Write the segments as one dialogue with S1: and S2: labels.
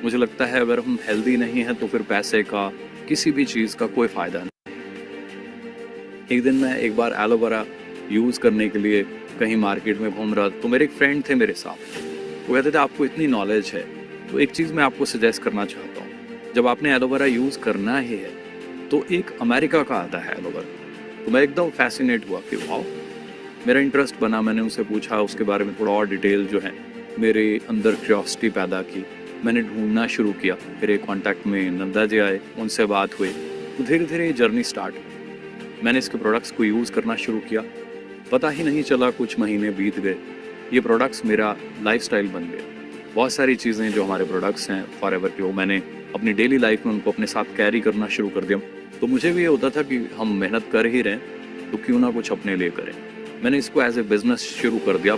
S1: मुझे लगता है अगर हम हेल्दी नहीं हैं तो फिर पैसे का, किसी भी चीज़ का कोई फ़ायदा नहीं। एक दिन मैं एक बार एलोवेरा यूज़ करने के लिए कहीं मार्केट में घूम रहा तो मेरे एक फ्रेंड थे मेरे साथ। वो कहते थे आपको इतनी नॉलेज है तो एक चीज़ मैं आपको सजेस्ट करना चाहता हूँ, जब आपने एलोवेरा यूज़ करना ही है तो एक अमेरिका का आता है एलोवेरा। तो मैं एकदम फैसिनेट हुआ कि वाओ, मेरा इंटरेस्ट बना। मैंने उनसे पूछा उसके बारे में थोड़ा और डिटेल जो है मेरे अंदर क्यूरियोसिटी पैदा की। मैंने ढूंढना शुरू किया, मेरे कांटेक्ट में नंदा जी आए, उनसे बात हुई, तो धीरे धीरे ये जर्नी स्टार्ट हुई। मैंने इसके प्रोडक्ट्स को यूज़ करना शुरू किया, पता ही नहीं चला कुछ महीने बीत गए, ये प्रोडक्ट्स मेरा लाइफस्टाइल बन गया। बहुत सारी चीज़ें जो हमारे प्रोडक्ट्स हैं फॉरएवर के, वो मैंने अपनी डेली लाइफ में उनको अपने साथ कैरी करना शुरू कर दिया। तो मुझे भी ये होता था कि हम मेहनत कर ही रहे हैं तो क्यों ना कुछ अपने लिए करें। मैंने इसको एज ए बिजनेस शुरू कर दिया।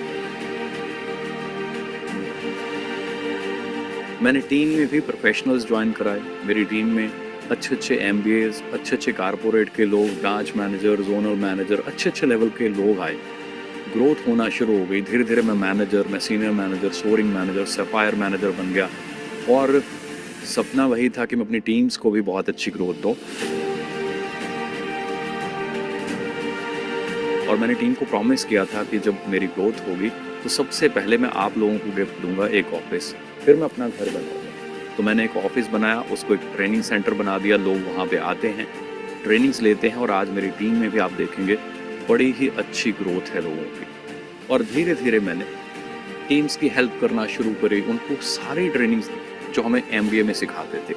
S1: मैंने टीम में भी प्रोफेशनल्स ज्वाइन कराए। मेरी टीम में अच्छे अच्छे MBAs, अच्छे अच्छे कारपोरेट के लोग, ब्रांच मैनेजर, जोनल मैनेजर, अच्छे अच्छे लेवल के लोग आए। ग्रोथ होना शुरू हो गई। धीरे धीरे मैं मैनेजर, मैं senior manager, soaring manager, sapphire manager बन गया। और सपना वही था कि मैं अपनी टीम्स को भी बहुत अच्छी ग्रोथ दूँ। और मैंने टीम को प्रॉमिस किया था कि जब मेरी ग्रोथ होगी तो सबसे पहले मैं आप लोगों को गिफ्ट दूंगा एक ऑफिस, फिर मैं अपना घर बनाऊंगा। तो मैंने एक ऑफिस बनाया, उसको एक ट्रेनिंग सेंटर बना दिया। लोग वहाँ पे आते हैं, ट्रेनिंग्स लेते हैं, और आज मेरी टीम में भी आप देखेंगे बड़ी ही अच्छी ग्रोथ है लोगों की। और धीरे धीरे मैंने टीम्स की हेल्प करना शुरू करी, उनको सारी ट्रेनिंग्स दी जो हमें MBA में सिखाते थे।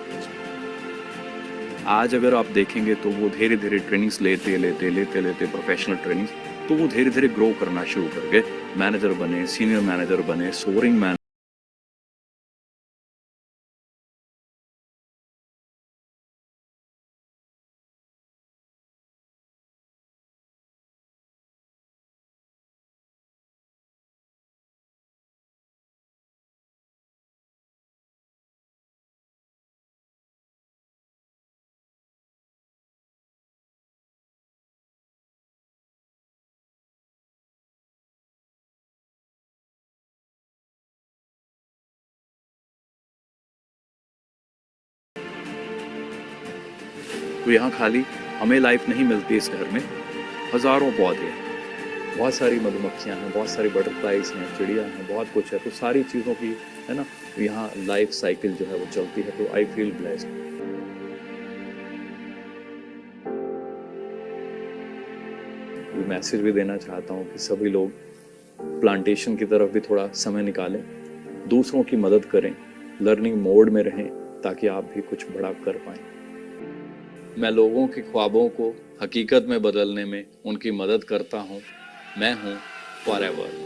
S1: आज अगर आप देखेंगे तो वो धीरे धीरे ट्रेनिंग्स लेते प्रोफेशनल ट्रेनिंग्स, तो वो धीरे धीरे ग्रो करना शुरू कर गए। मैनेजर बने, सीनियर मैनेजर बने, सोरिंग मैनेजर। तो यहाँ खाली हमें लाइफ नहीं मिलती, इस घर में हजारों पौधे हैं, बहुत सारी मधुमक्खियाँ हैं, बहुत सारी बटरफ्लाइज हैं, चिड़िया हैं, बहुत कुछ है। तो सारी चीज़ों की है ना, यहाँ लाइफ साइकिल जो है वो चलती है। तो आई फील ब्लेस्ड। मैसेज भी देना चाहता हूँ कि सभी लोग प्लांटेशन की तरफ भी थोड़ा समय निकालें, दूसरों की मदद करें, लर्निंग मोड में रहें ताकि आप भी कुछ बड़ा कर पाएं। मैं लोगों के ख्वाबों को हकीकत में बदलने में उनकी मदद करता हूँ। मैं हूँ forever.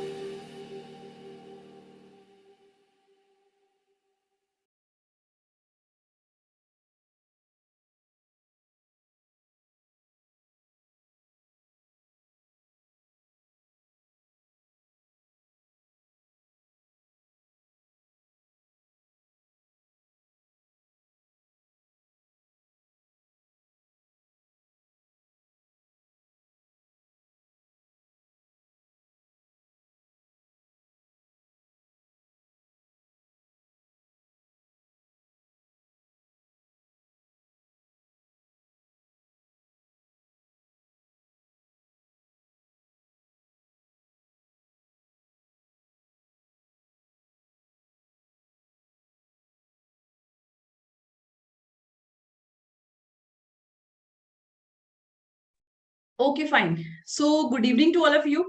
S2: Okay fine. So good evening to all of you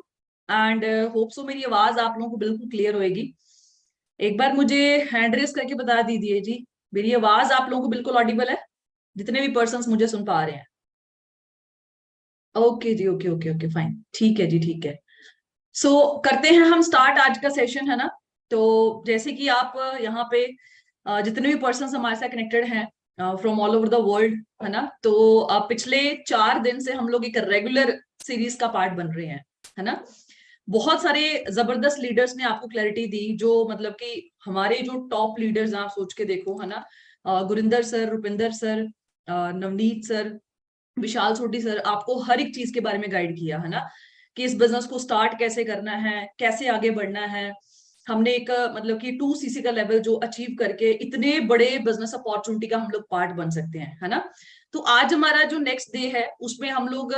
S2: and hope so मेरी आवाज आप लोगों को बिल्कुल क्लियर होएगी। एक बार मुझे हैंड रेस करके बता दीजिए जी, मेरी आवाज आप लोगों को बिल्कुल ऑडिबल है, जितने भी पर्सन्स मुझे सुन पा रहे हैं। ओके जी, ओके ओके ओके फाइन, ठीक है जी, ठीक है। सो करते हैं हम स्टार्ट आज का सेशन, है ना। तो जैसे कि आप यहाँ पे जितने भी पर्सन्स हमारे साथ कनेक्टेड हैं from all over the world, है ना, तो पिछले 4 दिन से हम लोग एक रेगुलर सीरीज का पार्ट बन रहे हैं, है ना। बहुत सारे जबरदस्त लीडर्स ने आपको क्लैरिटी दी, जो मतलब कि हमारे जो टॉप लीडर्स आप सोच के देखो, है ना। Gurinder sir, Rupinder sir, Navneet sir, Vishal Soti sir, आपको हर एक चीज के बारे में गाइड किया, है ना, कि इस बिजनेस को स्टार्ट कैसे करना है, कैसे आगे बढ़ना है, हमने एक मतलब कि 2 CC का लेवल जो अचीव करके इतने बड़े बिजनेस अपॉर्चुनिटी का हम लोग पार्ट बन सकते हैं, है ना। तो आज हमारा जो नेक्स्ट डे है उसमें हम लोग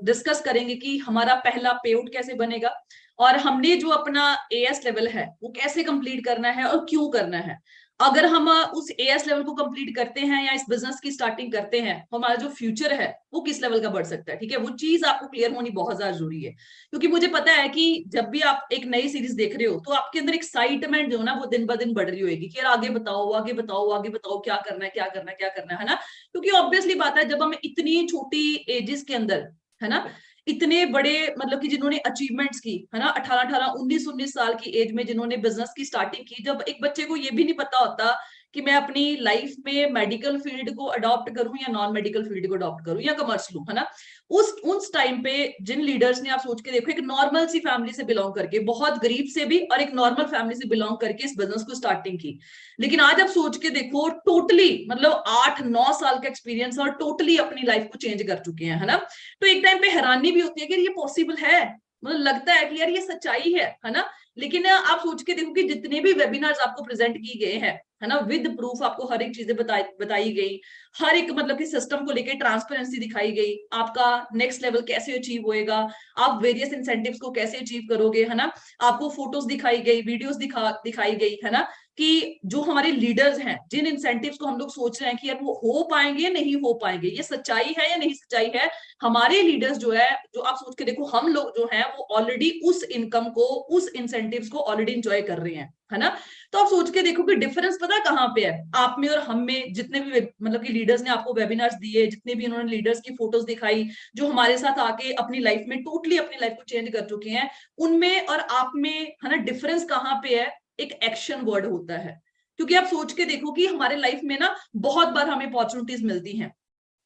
S2: डिस्कस करेंगे कि हमारा पहला पे आउट कैसे बनेगा, और हमने जो अपना एएस लेवल है वो कैसे कंप्लीट करना है और क्यों करना है। अगर हम उस एएस लेवल को कंप्लीट करते हैं या इस बिजनेस की स्टार्टिंग करते हैं, हमारा जो फ्यूचर है वो किस लेवल का बढ़ सकता है, ठीक है। वो चीज आपको क्लियर होनी बहुत ज्यादा जरूरी है, क्योंकि मुझे पता है कि जब भी आप एक नई सीरीज देख रहे हो तो आपके अंदर एक्साइटमेंट जो है ना वो दिन ब दिन बढ़ रही होगी कि यार आगे बताओ आगे बताओ आगे बताओ, क्या करना है क्या करना है क्या करना है ना। क्योंकि ऑब्वियसली बात है, जब हम इतनी छोटी एजेस के अंदर, है ना, इतने बड़े मतलब कि जिन्होंने अचीवमेंट्स की, है ना, 18-18 19-19 साल की एज में जिन्होंने बिजनेस की स्टार्टिंग की, जब एक बच्चे को ये भी नहीं पता होता कि मैं अपनी लाइफ में मेडिकल फील्ड को अडॉप्ट करूं या नॉन मेडिकल फील्ड को अडॉप्ट करूं या कॉमर्स लूं, है ना। उस टाइम पे जिन लीडर्स ने, आप सोच के देखो, एक नॉर्मल सी फैमिली से बिलोंग करके, बहुत गरीब से भी और एक नॉर्मल फैमिली से बिलोंग करके इस बिजनेस को स्टार्टिंग की। लेकिन आज आप सोच के देखो, टोटली मतलब 8-9 साल का एक्सपीरियंस और टोटली अपनी लाइफ को चेंज कर चुके हैं, है ना। तो एक टाइम पे हैरानी भी होती है कि ये पॉसिबल है, मतलब लगता है कि यार ये सच्चाई है ना। लेकिन आप सोच के देखो कि जितने भी वेबिनार्स आपको प्रेजेंट किए गए हैं, है ना, विद प्रूफ आपको हर एक चीजें बताई गई, हर एक मतलब कि सिस्टम को लेके ट्रांसपेरेंसी दिखाई गई, आपका नेक्स्ट लेवल कैसे अचीव होएगा, आप वेरियस इंसेंटिव्स को कैसे अचीव करोगे, है ना। आपको फोटोज दिखाई गई, वीडियोस दिखाई गई, है ना, कि जो हमारे लीडर्स हैं, जिन इंसेंटिव्स को हम लोग सोच रहे हैं कि यार वो हो पाएंगे या नहीं हो पाएंगे, ये सच्चाई है या नहीं सच्चाई है, हमारे लीडर्स जो है, जो आप सोच के देखो, हम लोग जो हैं वो ऑलरेडी उस इनकम को, उस इंसेंटिव्स को ऑलरेडी इंजॉय कर रहे हैं, है ना। तो आप सोच के देखो कि डिफरेंस पता कहां पे है, आप में और हम में। जितने भी मतलब कि लीडर्स ने आपको वेबिनार्स दिए, जितने भी उन्होंने लीडर्स की फोटोज दिखाई, जो हमारे साथ आके अपनी लाइफ में टोटली अपनी लाइफ को चेंज कर चुके हैं, उनमें और आप में, है ना, डिफरेंस कहां पे है, एक एक्शन वर्ड होता है। क्योंकि आप सोच के देखो कि हमारे लाइफ में ना बहुत बार हमें अपॉर्चुनिटीज मिलती हैं,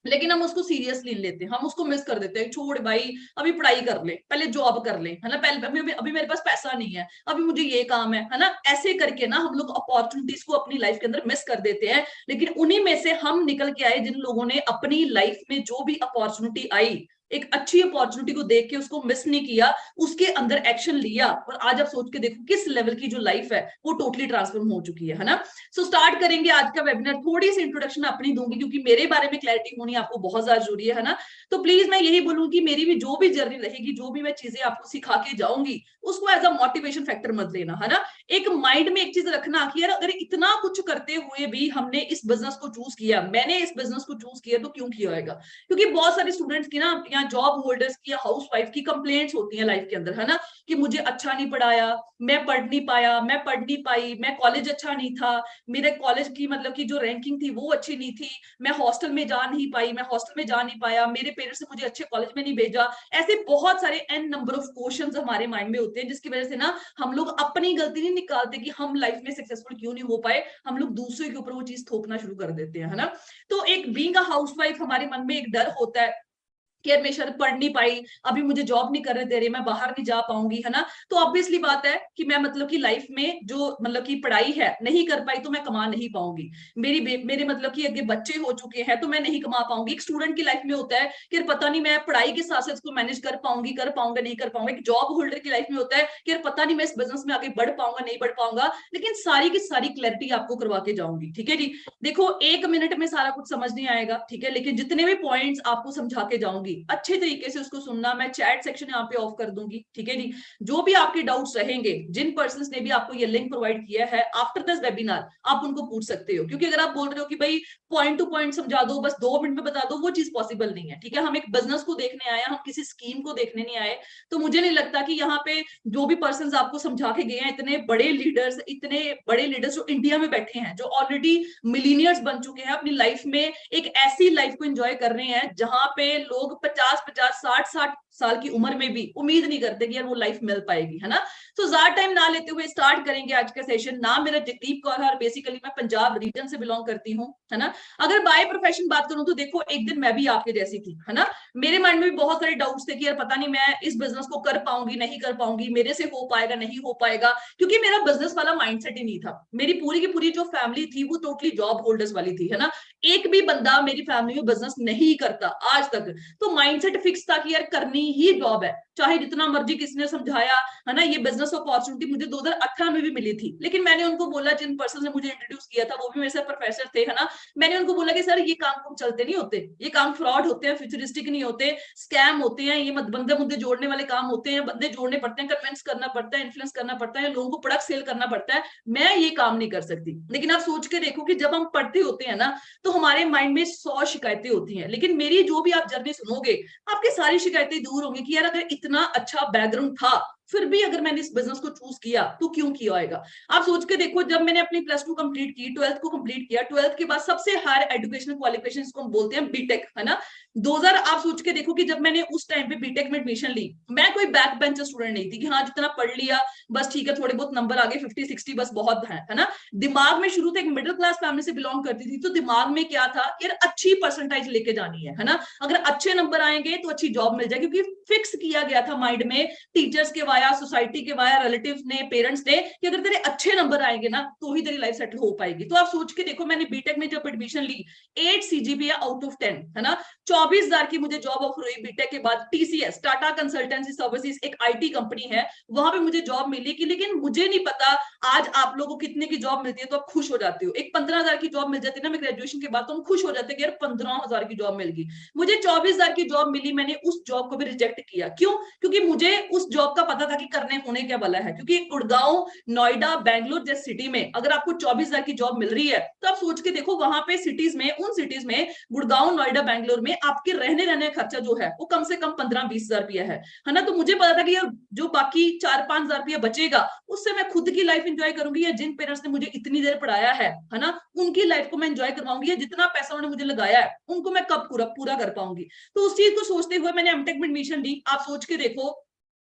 S2: लेकिन हम उसको सीरियसली लेते हैं, हम उसको मिस कर देते हैं, छोड़ भाई अभी पढ़ाई कर ले, पहले जॉब कर ले, है ना, पहले अभी मेरे पास पैसा नहीं है, अभी मुझे ये काम है ना। ऐसे करके ना हम लोग अपॉर्चुनिटीज को अपनी लाइफ के अंदर मिस कर देते हैं। लेकिन उन्हीं में से हम निकल के आए जिन लोगों ने अपनी लाइफ में जो भी अपॉर्चुनिटी आई, एक अच्छी अपॉर्चुनिटी को देख के उसको मिस नहीं किया, उसके अंदर एक्शन लिया, और आज आप सोच के देखो किस लेवल की जो लाइफ है वो टोटली ट्रांसफॉर्म हो चुकी है ना। सो स्टार्ट करेंगे आज का वेबिनार। थोड़ी सी इंट्रोडक्शन अपनी दूंगी क्योंकि मेरे बारे में क्लैरिटी होनी आपको बहुत ज्यादा जरूरी है ना। तो प्लीज मैं यही बोलूंगी, मेरी भी जो भी जर्नी रहेगी, जो भी मैं चीजें आपको सिखा के जाऊंगी, उसको एज अ मोटिवेशन फैक्टर मत लेना, है ना। एक माइंड में एक चीज रखना कि यार अगर इतना कुछ करते हुए भी हमने इस बिजनेस को चूज किया, मैंने इस बिजनेस को चूज किया, तो क्यों किया होगा। क्योंकि बहुत सारे स्टूडेंट्स की ना, या जॉब होल्डर्स की या हाउस वाइफ की कंप्लेंट्स होती है लाइफ के अंदर, है ना, कि मुझे अच्छा नहीं पढ़ाया, मैं पढ़ नहीं पाया, मैं पढ़ नहीं पाई, मैं कॉलेज अच्छा नहीं था, मेरे कॉलेज की मतलब की जो रैंकिंग थी वो अच्छी नहीं थी, मैं हॉस्टल में जा नहीं पाई, मैं हॉस्टल में जा नहीं पाया, मेरे पेरेंट्स ने मुझे अच्छे कॉलेज में नहीं भेजा। ऐसे बहुत सारे एन नंबर ऑफ क्वेश्चंस हमारे माइंड में होते हैं, जिसकी वजह से ना हम लोग अपनी गलती नहीं निकालते कि हम लाइफ में सक्सेसफुल क्यों नहीं हो पाए, हम लोग दूसरे के ऊपर वो चीज थोपना शुरू कर देते हैं, है ना। तो एक बीइंग अ हाउसवाइफ हमारे मन में एक डर होता है कि यार मैं शायद पढ़ नहीं पाई, अभी मुझे जॉब नहीं करने दे रही, मैं बाहर नहीं जा पाऊंगी, है ना। तो ऑब्वियसली बात है कि मैं मतलब कि लाइफ में जो मतलब कि पढ़ाई है नहीं कर पाई, तो मैं कमा नहीं पाऊंगी, मेरे मतलब कि आगे बच्चे हो चुके हैं तो मैं नहीं कमा पाऊंगी। एक स्टूडेंट की लाइफ में होता है कि यार पता नहीं मैं पढ़ाई के साथ साथ इसको मैनेज कर पाऊंगी, कर पाऊंगा नहीं कर पाऊंगा। एक जॉब होल्डर की लाइफ में होता है कि यार पता नहीं मैं इस बिजनेस में आगे बढ़ पाऊंगा नहीं बढ़ पाऊंगा। लेकिन सारी की सारी क्लैरिटी आपको करवा के जाऊंगी, ठीक है जी। देखो 1 मिनट में सारा कुछ समझ नहीं आएगा, ठीक है, लेकिन जितने भी पॉइंट्स आपको समझा के जाऊंगी अच्छे तरीके से उसको सुनना। मैं चैट सेक्शन यहाँ पे ऑफ कर दूंगी, ठीक है जी। जो भी आपके डाउट्स रहेंगे, जिन पर्सन्स ने भी आपको ये लिंक प्रोवाइड किया है, आफ्टर दिस वेबिनार आप उनको पूछ सकते हो। क्योंकि अगर आप बोल रहे हो कि भाई पॉइंट टू पॉइंट समझा दो, बस 2 मिनट में बता दो, वो चीज पॉसिबल नहीं है, ठीक है। हम एक बिजनेस को देखने आए, हम किसी स्कीम को देखने नहीं आए। तो मुझे नहीं लगता कि यहाँ पे जो भी पर्सन आपको समझा के गए हैं, इतने बड़े लीडर्स जो इंडिया में बैठे हैं, जो ऑलरेडी मिलीनियर्स बन चुके हैं, अपनी लाइफ में एक ऐसी लाइफ को एंजॉय कर रहे हैं जहां पे लोग 50-50 60-60 साल की उम्र में भी उम्मीद नहीं करते कि यार वो लाइफ मिल पाएगी, है ना। तो ज्यादा टाइम ना लेते हुए स्टार्ट करेंगे आज का सेशन। नाम मेरा जगदीप कौर है और बेसिकली मैं पंजाब रीजन से बिलोंग करती हूँ, है ना। अगर बाय प्रोफेशन बात करूं तो देखो एक दिन मैं भी आपके जैसी थी, है ना। मेरे माइंड में भी बहुत सारे डाउट्स थे कि यार पता नहीं मैं इस बिजनेस को कर पाऊंगी नहीं कर पाऊंगी, मेरे से हो पाएगा नहीं हो पाएगा, क्योंकि मेरा बिजनेस वाला माइंडसेट ही नहीं था। मेरी पूरी की पूरी जो फैमिली थी वो टोटली जॉब होल्डर्स वाली थी, है ना। एक भी बंदा मेरी फैमिली में बिजनेस नहीं करता आज तक। तो तो माइंडसेट फिक्स था कि यार करनी ही जॉब है, चाहे जितना मर्जी किसने समझाया, है ना। ये बिजनेस अपॉर्चुनिटी मुझे 2018 में भी मिली थी, लेकिन मैंने उनको बोला, जिन पर्सन ने मुझे इंट्रोड्यूस किया था वो भी मेरे से प्रोफेसर थे, है ना। मैंने उनको बोला कि सर ये काम चलते नहीं होते, ये काम फ्रॉड होते हैं, फ्यूचरिस्टिक नहीं होते, स्कैम होते हैं, ये बंदे मुद्दे जोड़ने वाले काम होते हैं, बंदे जोड़ने पड़ते हैं, कन्विंस करना पड़ता है, इन्फ्लुएंस करना पड़ता है, लोगों को प्रोडक्ट सेल करना पड़ता है, मैं ये काम नहीं कर सकती। लेकिन आप सोच के देखो कि जब हम पढ़ते होते हैं ना, तो हमारे माइंड में 100 शिकायतें होती हैं, लेकिन मेरी जो भी आप जर्नी सुनोगे, आपकी सारी शिकायतें दूर होंगी कि यार अगर इतना अच्छा बैकग्राउंड था, फिर भी अगर मैंने इस बिजनेस को चूज किया तो क्यों किया होगा। आप सोच के देखो, जब मैंने अपनी +2 कंप्लीट की, 12th को कंप्लीट किया, 12th के बाद सबसे हायर एजुकेशनल क्वालिफिकेशन इसको हम बोलते हैं बीटेक, है ना। 2000 आप सोच के देखो कि जब मैंने उस टाइम पे बीटेक में एडमिशन ली, मैं कोई बैक बेंचर स्टूडेंट नहीं थी कि हाँ जितना पढ़ लिया बस ठीक है, थोड़े बहुत नंबर आ गए 50-60 बस बहुत है ना। दिमाग में शुरू से एक मिडिल क्लास फैमिली से बिलोंग करती थी, तो दिमाग में क्या था, यार अच्छी परसेंटेज लेके जानी है ना। अगर अच्छे नंबर आएंगे तो अच्छी जॉब मिल जाएगी, क्योंकि फिक्स किया गया था माइंड में, टीचर्स के वाया, सोसाइटी के वाया, रिलेटिव्स ने, पेरेंट्स ने, कि अगर तेरे अच्छे नंबर आएंगे ना तो ही तेरी लाइफ सेटल हो पाएगी। तो आप सोच के देखो, मैंने बीटेक में जब एडमिशन ली, 8 CGPA आउट ऑफ 10, है ना। 24,000 की मुझे जॉब ऑफर हुई बीटेक के बाद। TCS, टाटा कंसल्टेंसी सर्विसेज, एक IT कंपनी है, वहां पे मुझे जॉब मिली कि, लेकिन मुझे नहीं पता आज आप लोगों को कितने की जॉब मिलती है तो आप खुश हो जाते हो। एक 15,000 की जॉब मिल जाती है ना, मैं ग्रेजुएशन के बाद, तो हम खुश हो जाते हैं कि यार 15,000 की जॉब मिल गई। मुझे 24,000 की जॉब मिली, मैंने उस जॉब को भी रिजेक्ट किया। क्यों? क्योंकि मुझे उस जॉब का पता था कि करने होने क्या वाला है। क्योंकि गुड़गांव, नोएडा, बैंगलोर जैसे सिटी में अगर आपको 24,000 की जॉब मिल रही है, तो आप सोच के देखो वहां पे सिटीज में, उन सिटीज में, गुड़गांव, नोएडा, बैंगलोर में आपके रहने रहने का खर्चा जो है वो कम से कम 15-20 हजार रुपया है ना। तो मुझे पता था कि यार जो बाकी 4-5 हजार रुपया बचेगा, उससे मैं खुद की लाइफ एंजॉय करूंगी, या जिन पेरेंट्स ने मुझे इतनी देर पढ़ाया है ना, उनकी लाइफ को मैं एंजॉय करवाऊंगी, या जितना पैसा उन्होंने मुझे लगाया है उनको मैं कब पूरा कर पाऊंगी। तो उस चीज को सोचते हुए मैंने एमटेक में एडमिशन ली। आप सोच के देखो,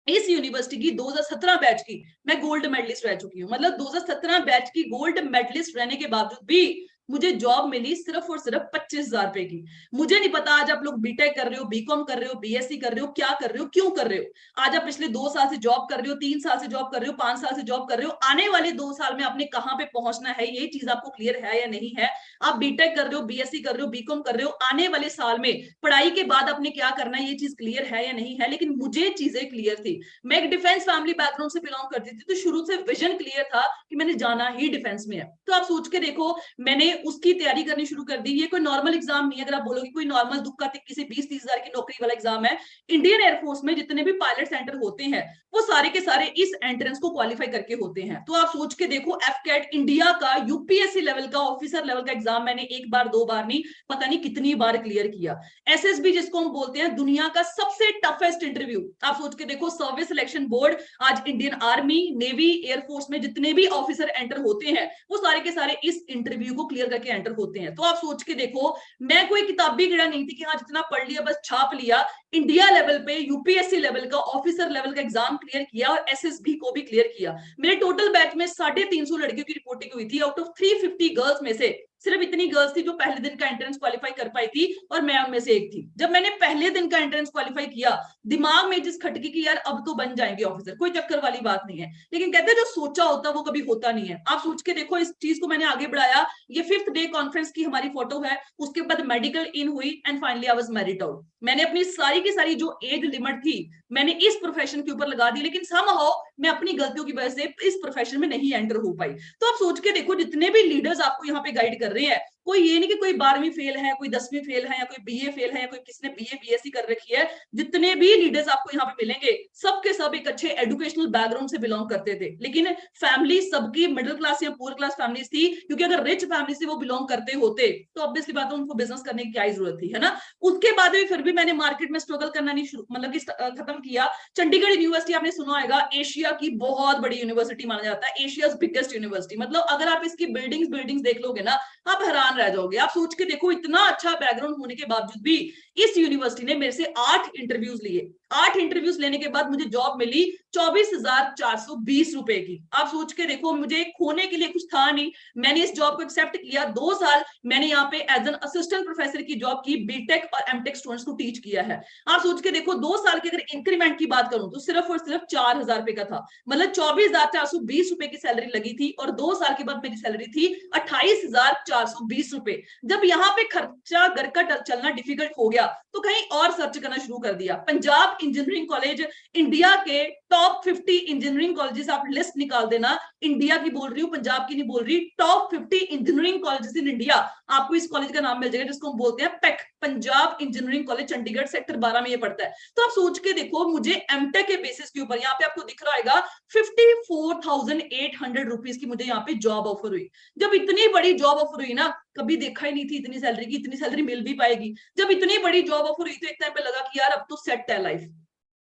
S2: इस यूनिवर्सिटी की 2017 बैच की मैं गोल्ड मेडलिस्ट रह चुकी हूँ। मतलब 2017 बैच की गोल्ड मेडलिस्ट रहने के बावजूद भी मुझे जॉब मिली सिर्फ और सिर्फ 25,000 रुपए की। मुझे नहीं पता आज आप लोग बीटेक कर रहे हो, बीकॉम कर रहे हो, बीएससी कर रहे हो, क्या कर रहे हो, क्यों कर रहे हो। आज आप पिछले 2 साल से जॉब कर रहे हो, 3 साल से जॉब कर रहे हो, 5 साल से जॉब कर रहे हो, आने वाले 2 साल में आपने कहां पे पहुंचना है, ये चीज आपको क्लियर है या नहीं है। आप बीटेक कर रहे हो, बीएससी कर रहे हो, बीकॉम कर रहे हो, आने वाले साल में पढ़ाई के बाद आपने क्या करना है, ये चीज क्लियर है या नहीं है। लेकिन मुझे चीजें क्लियर थी। मैं एक डिफेंस फैमिली बैकग्राउंड से बिलोंग करती थी, तो शुरू से विजन क्लियर था कि मैंने जाना ही डिफेंस में है। तो आप सोच के देखो, मैंने उसकी तैयारी करनी शुरू कर दी। ये कोई नॉर्मल एग्जाम नहीं है, अगर आप बोलोगे कोई नॉर्मल दुक्का तिक्की से 20-30 हजार की नौकरी वाला एग्जाम है। इंडियन एयरफोर्स में जितने भी पायलट सेंटर होते हैं, वो सारे के सारे इस एंट्रेंस को क्वालिफाई करके होते हैं। तो आप सोच के देखो, एफकेट इंडिया का यूपीएससी लेवल का, ऑफिसर लेवल का एग्जाम मैंने 1 बार 2 बार नहीं, पता नहीं कितनी बार क्लियर किया। एसएसबी जिसको हम बोलते हैं दुनिया का सबसे टफेस्ट इंटरव्यू, आप सोच के देखो, सर्विस सिलेक्शन बोर्ड, आज इंडियन आर्मी, नेवी, एयरफोर्स में जितने भी ऑफिसर एंटर होते हैं, वो सारे के सारे इस इंटरव्यू को क्लियर करके एंटर होते हैं। तो आप सोच के देखो, मैं कोई किताबी कीड़ा नहीं थी कि हाँ जितना पढ़ लिया बस छाप लिया। इंडिया लेवल पे यूपीएससी लेवल का, ऑफिसर लेवल का एग्जाम क्लियर किया, और एसएसबी को भी क्लियर किया। मेरे टोटल बैच में 350 लड़कियों की रिपोर्टिंग हुई थी। आउट ऑफ 350 गर्ल्स में से सिर्फ इतनी गर्ल्स थी जो पहले दिन का एंट्रेंस क्वालिफाई कर पाई थी, और मैं उनमें से एक थी। जब मैंने पहले दिन का एंट्रेंस क्वालिफाई किया, दिमाग में जिस खटकी की यार अब तो बन जाएंगे ऑफिसर, कोई चक्कर वाली बात नहीं है। लेकिन कहते हैं जो सोचा होता वो कभी होता नहीं है। आप सोच के देखो, इस चीज को मैंने आगे बढ़ाया। ये 5th डे कॉन्फ्रेंस की हमारी फोटो है, उसके बाद मेडिकल इन हुई, and finally I was married out. मैंने अपनी सारी की सारी जो एज लिमिट थी मैंने इस प्रोफेशन के ऊपर लगा दी, लेकिन समहाउ मैं अपनी गलतियों की वजह से इस प्रोफेशन में नहीं एंटर हो पाई। तो आप सोच के देखो, जितने भी लीडर्स आपको यहाँ पे गाइड कर रहे हैं, कोई ये नहीं कि कोई 12वीं फेल है, कोई 10वीं फेल है, या कोई बीए फेल है, या कोई किसने बीए बीएससी कर रखी है। जितने भी लीडर्स आपको यहाँ पे मिलेंगे, सबके सब एक अच्छे एजुकेशनल बैकग्राउंड से बिलोंग करते थे, लेकिन फैमिली सबकी मिडिल क्लास या पुअर क्लास फैमिली थी। क्योंकि अगर रिच फैमिली से वो बिलोंग करते होते तो ऑब्वियसली बात है उनको बिजनेस करने की क्या जरूरत थी, है ना। उसके बाद भी फिर भी मैंने मार्केट में स्ट्रगल करना नहीं मतलब कि खत्म किया। चंडीगढ़ यूनिवर्सिटी आपने सुना होगा, एशिया की बहुत बड़ी यूनिवर्सिटी माना जाता है, एशियाज बिगेस्ट यूनिवर्सिटी। मतलब अगर आप इसकी बिल्डिंग्स देख लोगे ना, आप हैरान रह जाओगे। आप सोच के देखो, इतना अच्छा बैकग्राउंड होने के बावजूद भी इस यूनिवर्सिटी ने मेरे से 8 इंटरव्यूज लिए। 8 इंटरव्यूज लेने के बाद मुझे जॉब मिली 24,420 रुपए की। आप सोच के देखो, मुझे खोने के लिए कुछ था नहीं, मैंने इस जॉब को एक्सेप्ट किया। 2 साल मैंने यहाँ पे एज एन असिस्टेंट प्रोफेसर की जॉब की, बीटेक और एमटेक स्टूडेंट्स को टीच किया है। आप सोच के देखो, 2 साल के अगर इंक्रीमेंट की बात करूं तो सिर्फ और सिर्फ 4,000 रुपए का था, मतलब 24,420 रुपए की सैलरी लगी थी, और 2 साल के बाद मेरी सैलरी थी 28,420 रुपए। जब यहाँ पे खर्चा घर का चलना डिफिकल्ट हो गया तो कहीं और सर्च करना शुरू कर दिया। पंजाब इंजीनियरिंग कॉलेज, इंडिया के टॉप 50 इंजीनियरिंग कॉलेजेस, आप लिस्ट निकाल देना, इंडिया की बोल रही हूँ, पंजाब की नहीं बोल रही, top 50 engineering colleges in India, आपको इस कॉलेज का नाम मिल जाएगा, जिसको हम बोलते हैं pack, Punjab engineering college, Chandigarh sector 12 में ये पड़ता है। तो आप सोच के देखो, मुझे एमटेक के बेसिस के ऊपर यहाँ पे आपको दिख रहा है 54,800 रुपीज की मुझे यहाँ पे जॉब ऑफर हुई। जब इतनी बड़ी जॉब ऑफर हुई ना, कभी देखा ही नहीं थी इतनी सैलरी की, इतनी सैलरी मिल भी पाएगी। जब इतनी बड़ी जॉब ऑफर हुई तो एक टाइम पे लगा कि यार अब तो सेट है लाइफ,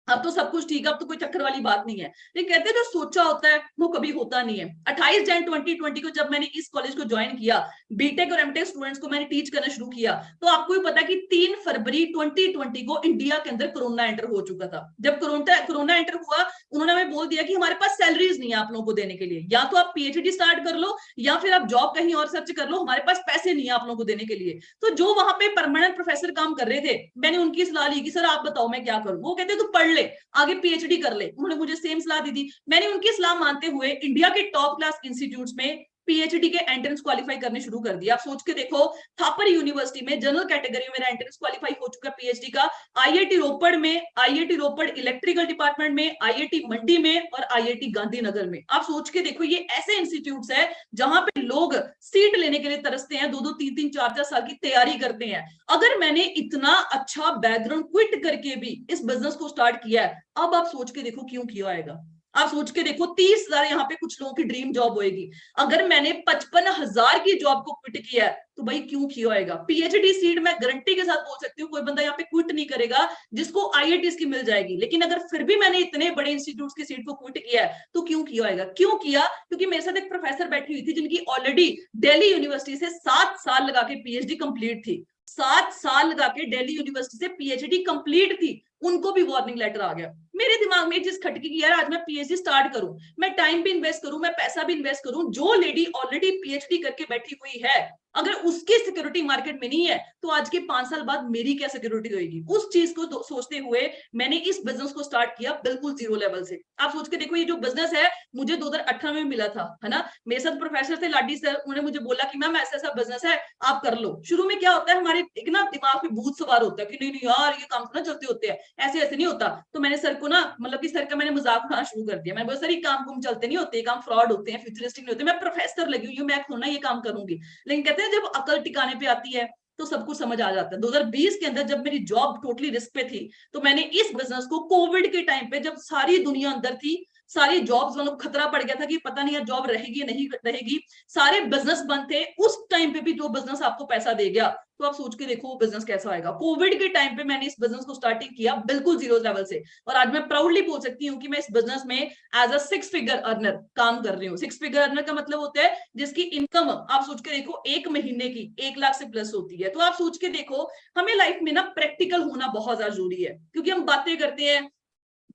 S2: अब तो सब कुछ ठीक है, अब तो कोई चक्कर वाली बात नहीं है। लेकिन कहते हैं जो सोचा होता है वो कभी होता नहीं है। 28 जन 2020 को जब मैंने इस कॉलेज को ज्वाइन किया, बीटेक और एमटेक स्टूडेंट्स को मैंने टीच करना शुरू किया, तो आपको भी पता है कि 3 फरवरी 2020 को इंडिया के अंदर कोरोना एंटर हो चुका था। जब कोरोना एंटर हुआ, उन्होंने हमें बोल दिया कि हमारे पास सैलरीज नहीं है आप लोगों को देने के लिए, या तो आप पीएचडी स्टार्ट कर लो या फिर आप जॉब कहीं और सर्च कर लो, हमारे पास पैसे नहीं है आप लोगों को देने के लिए। तो जो वहां पे परमानेंट प्रोफेसर काम कर रहे थे, मैंने उनकी सलाह ली कि सर आप बताओ मैं क्या करूं। वो कहते तू पढ़ ले, आगे पीएचडी कर ले। उन्होंने मुझे सेम सलाह दी थी। मैंने उनकी सलाह मानते हुए इंडिया के टॉप क्लास इंस्टीट्यूट्स में पीएचडी के एंट्रेंस क्वालिफाई करने शुरू कर दिया। आप सोच के देखो, थापर यूनिवर्सिटी में जनरल कैटेगरी में मेरा एंट्रेंस क्वालिफाई हो चुका पीएचडी का, आईआईटी रोपड़ में, आईआईटी रोपड़ इलेक्ट्रिकल डिपार्टमेंट में, आईआईटी मंडी में और आईआईटी गांधीनगर में। आप सोच के देखो, ये ऐसे इंस्टीट्यूट्स है जहां पे लोग सीट लेने के लिए तरसते हैं, 2-2, 3-3, 4-4 साल की तैयारी करते हैं। अगर मैंने इतना अच्छा बैकग्राउंड क्विट करके भी इस बिजनेस को स्टार्ट किया है, अब आप सोच के देखो क्यों किया होगा। आप सोच के देखो, 30,000 यहाँ पे कुछ लोगों की ड्रीम जॉब होएगी, अगर मैंने 55,000 की जॉब को क्विट किया है तो भाई क्यों किया होएगा। पीएचडी सीट मैं गारंटी के साथ बोल सकती हूँ कोई बंदा यहाँ पे क्विट नहीं करेगा जिसको आईआईटीज की मिल जाएगी। लेकिन अगर फिर भी मैंने इतने बड़े इंस्टीट्यूट की सीट को क्विट किया है तो क्यों किया होएगा। क्यों किया? क्योंकि मेरे साथ एक प्रोफेसर बैठी हुई थी जिनकी ऑलरेडी दिल्ली यूनिवर्सिटी से 7 साल लगा के पीएचडी कंप्लीट थी, 7 साल लगा के दिल्ली यूनिवर्सिटी से पीएचडी कंप्लीट थी, उनको भी वार्निंग लेटर आ गया। मेरे दिमाग में चीज खटकी कि यार आज मैं पीएचडी स्टार्ट करूं, मैं टाइम भी इन्वेस्ट करूं, मैं पैसा भी इन्वेस्ट करूं, जो लेडी ऑलरेडी पीएचडी करके बैठी हुई है अगर उसकी सिक्योरिटी मार्केट में नहीं है तो आज के 5 साल बाद मेरी क्या सिक्योरिटी होगी। उस चीज को सोचते हुए मैंने इस बिजनेस को स्टार्ट किया बिल्कुल जीरो लेवल से। आप सोच के देखो, ये जो बिजनेस है मुझे 2018 में मिला था, है ना। मेरे साथ प्रोफेसर थे लाडी सर, उन्होंने मुझे बोला कि मैम ऐसा ऐसा बिजनेस है आप कर लो। शुरू में क्या होता है, हमारे एक ना दिमाग में भूत सवार होता है कि नहीं नहीं यार ये काम तो ना चलते होते हैं, ऐसे ऐसे नहीं होता। तो मैंने सर को ना, मतलब कि सर का मैंने मजाक उड़ाना शुरू कर दिया। मैंने बोला सर ये काम कुम चलते नहीं होते, काम फ्रॉड होते हैं, फ्यूचरिस्टिक नहीं होते, मैं प्रोफेसर लगी हुई हूँ, मैं थोड़ा ये काम करूंगी। लेकिन कहते हैं जब अकल टिकाने पे आती है तो सब कुछ समझ आ जाता है। 2020 के अंदर जब मेरी जॉब टोटली रिस्क पे थी तो मैंने इस बिजनेस को कोविड के टाइम पे, जब सारी दुनिया अंदर थी, सारी जॉब्स वालों को खतरा पड़ गया था कि पता नहीं यार जॉब रहेगी या नहीं रहेगी, सारे बिजनेस बंद थे, उस टाइम पे भी जो बिजनेस आपको पैसा दे गया तो आप सोच के देखो वो बिजनेस कैसा आएगा। कोविड के टाइम पे मैंने इस बिजनेस को स्टार्टिंग किया बिल्कुल जीरो लेवल से, और आज मैं प्राउडली बोल सकती हूँ कि मैं इस बिजनेस में एज अ 6 फिगर अर्नर काम कर रही हूँ। 6 फिगर अर्नर का मतलब होता है जिसकी इनकम आप सोच के देखो एक महीने की 1 लाख से प्लस होती है। तो आप सोच के देखो, हमें लाइफ में ना प्रैक्टिकल होना बहुत ज्यादा जरूरी है, क्योंकि हम बातें करते हैं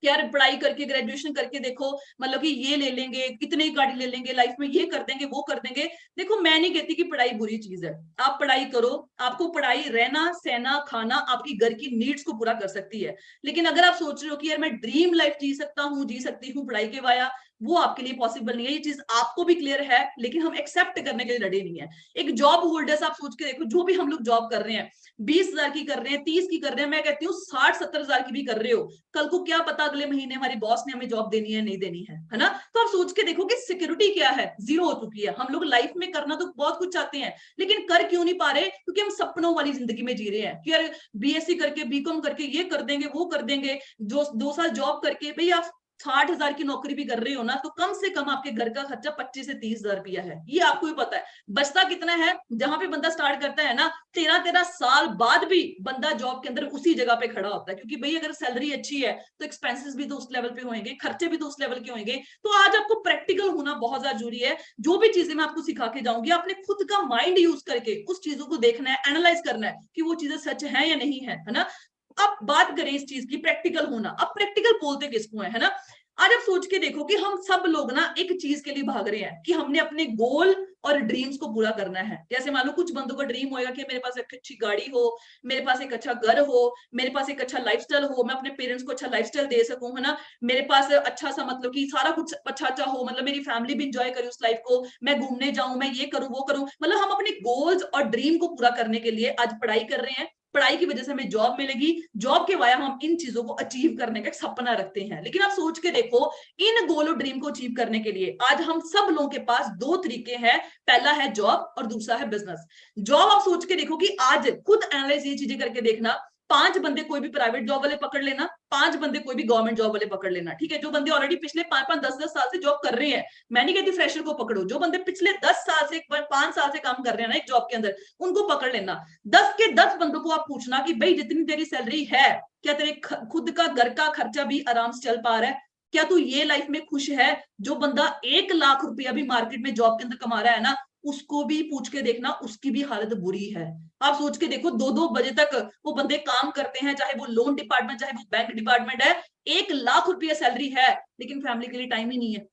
S2: यार पढ़ाई करके ग्रेजुएशन करके देखो, मतलब कि ये ले लेंगे, कितने गाड़ी ले लेंगे लाइफ में, ये कर देंगे वो कर देंगे। देखो मैं नहीं कहती कि पढ़ाई बुरी चीज है, आप पढ़ाई करो, आपको पढ़ाई रहना सहना खाना आपकी घर की नीड्स को पूरा कर सकती है। लेकिन अगर आप सोच रहे हो कि यार मैं ड्रीम लाइफ जी सकता हूँ, जी सकती हूँ पढ़ाई के वाया, वो आपके लिए पॉसिबल नहीं है। ये चीज आपको भी क्लियर है, लेकिन हम एक्सेप्ट करने के लिए रेडी नहीं है। एक जॉब होल्डर्स आप सोच के देखो, जो भी हम लोग जॉब कर रहे हैं, 20,000 की कर रहे हैं, 30 की कर रहे हैं, मैं कहती हूँ 60-70,000 की भी कर रहे हो, कल को क्या पता अगले महीने हमारी बॉस ने हमें जॉब देनी है नहीं देनी है ना। तो आप सोच के देखो कि सिक्योरिटी क्या है, जीरो हो चुकी है। हम लोग लाइफ में करना तो बहुत कुछ चाहते हैं, लेकिन कर क्यों नहीं पा रहे? क्योंकि हम सपनों वाली जिंदगी में जी रहे हैं कि यार बीएससी करके बीकॉम करके ये कर देंगे वो कर देंगे, जो 2 साल जॉब करके, भाई आप 60,000 की नौकरी भी कर रहे हो ना, तो कम से कम आपके घर का खर्चा 25 से 30,000 रुपया है, ये आपको भी पता है। बचता कितना है? जहां पे बंदा स्टार्ट करता है ना, 13-13 साल बाद भी बंदा जॉब के अंदर उसी जगह पे खड़ा होता है, क्योंकि भाई अगर सैलरी अच्छी है तो एक्सपेंसेस भी तो उस लेवल पे होंगे, खर्चे भी तो उस लेवल के होंगे। तो आज आपको प्रैक्टिकल होना बहुत ज्यादा जरूरी है। जो भी चीजें मैं आपको सिखा के जाऊंगी, आपने खुद का माइंड यूज करके उस चीजों को देखना है, एनालाइज करना है कि वो चीजें सच है या नहीं है ना। अब बात करें इस चीज की, प्रैक्टिकल होना। अब प्रैक्टिकल बोलते किसको है ना? आज आप सोच के देखो कि हम सब लोग ना एक चीज के लिए भाग रहे हैं कि हमने अपने गोल और ड्रीम्स को पूरा करना है। जैसे मान लो कुछ बंदों का ड्रीम होएगा कि मेरे पास एक अच्छी गाड़ी हो, मेरे पास एक अच्छा घर हो, मेरे पास एक अच्छा लाइफस्टाइल हो, मैं अपने पेरेंट्स को अच्छा लाइफस्टाइल दे सकूं, है ना, मेरे पास अच्छा सा मतलब कि सारा कुछ अच्छा अच्छा हो, मतलब मेरी फैमिली भी इंजॉय करे उस लाइफ को, मैं घूमने जाऊं, मैं ये करूं वो करूं। मतलब हम अपने गोल्स और ड्रीम को पूरा करने के लिए आज पढ़ाई कर रहे हैं, पढ़ाई की वजह से हमें जॉब मिलेगी, जॉब के वाया हम इन चीजों को अचीव करने का एक सपना रखते हैं। लेकिन आप सोच के देखो, इन गोल और ड्रीम को अचीव करने के लिए आज हम सब लोगों के पास दो तरीके हैं। पहला है जॉब और दूसरा है बिजनेस। जॉब आप सोच के देखो कि आज खुद एनालाइज ये चीजें करके देखना, 5 बंदे कोई भी प्राइवेट जॉब वाले पकड़ लेना, 5 बंदे कोई भी गवर्नमेंट जॉब वाले पकड़ लेना, ठीक है, जो बंदे ऑलरेडी पिछले 5-5 10-10 साल से जॉब कर रहे हैं। मैं नहीं कहती फ्रेशर को पकड़ो, जो बंदे पिछले 10 साल से 5 साल से काम कर रहे हैं ना एक जॉब के अंदर, उनको पकड़ लेना। 10 के 10 बंदों को आप पूछना कि भाई जितनी तेरी सैलरी है, क्या तेरे खुद का घर का खर्चा भी आराम से चल पा रहा है? क्या तू ये लाइफ में खुश है? जो बंदा 1 लाख रुपया भी मार्केट में जॉब के अंदर कमा रहा है ना, उसको भी पूछ के देखना, उसकी भी हालत बुरी है। आप सोच के देखो, 2-2 बजे तक वो बंदे काम करते हैं, चाहे वो लोन डिपार्टमेंट, चाहे वो बैंक डिपार्टमेंट है। 1 लाख रुपया सैलरी है, लेकिन फैमिली के लिए टाइम ही नहीं है।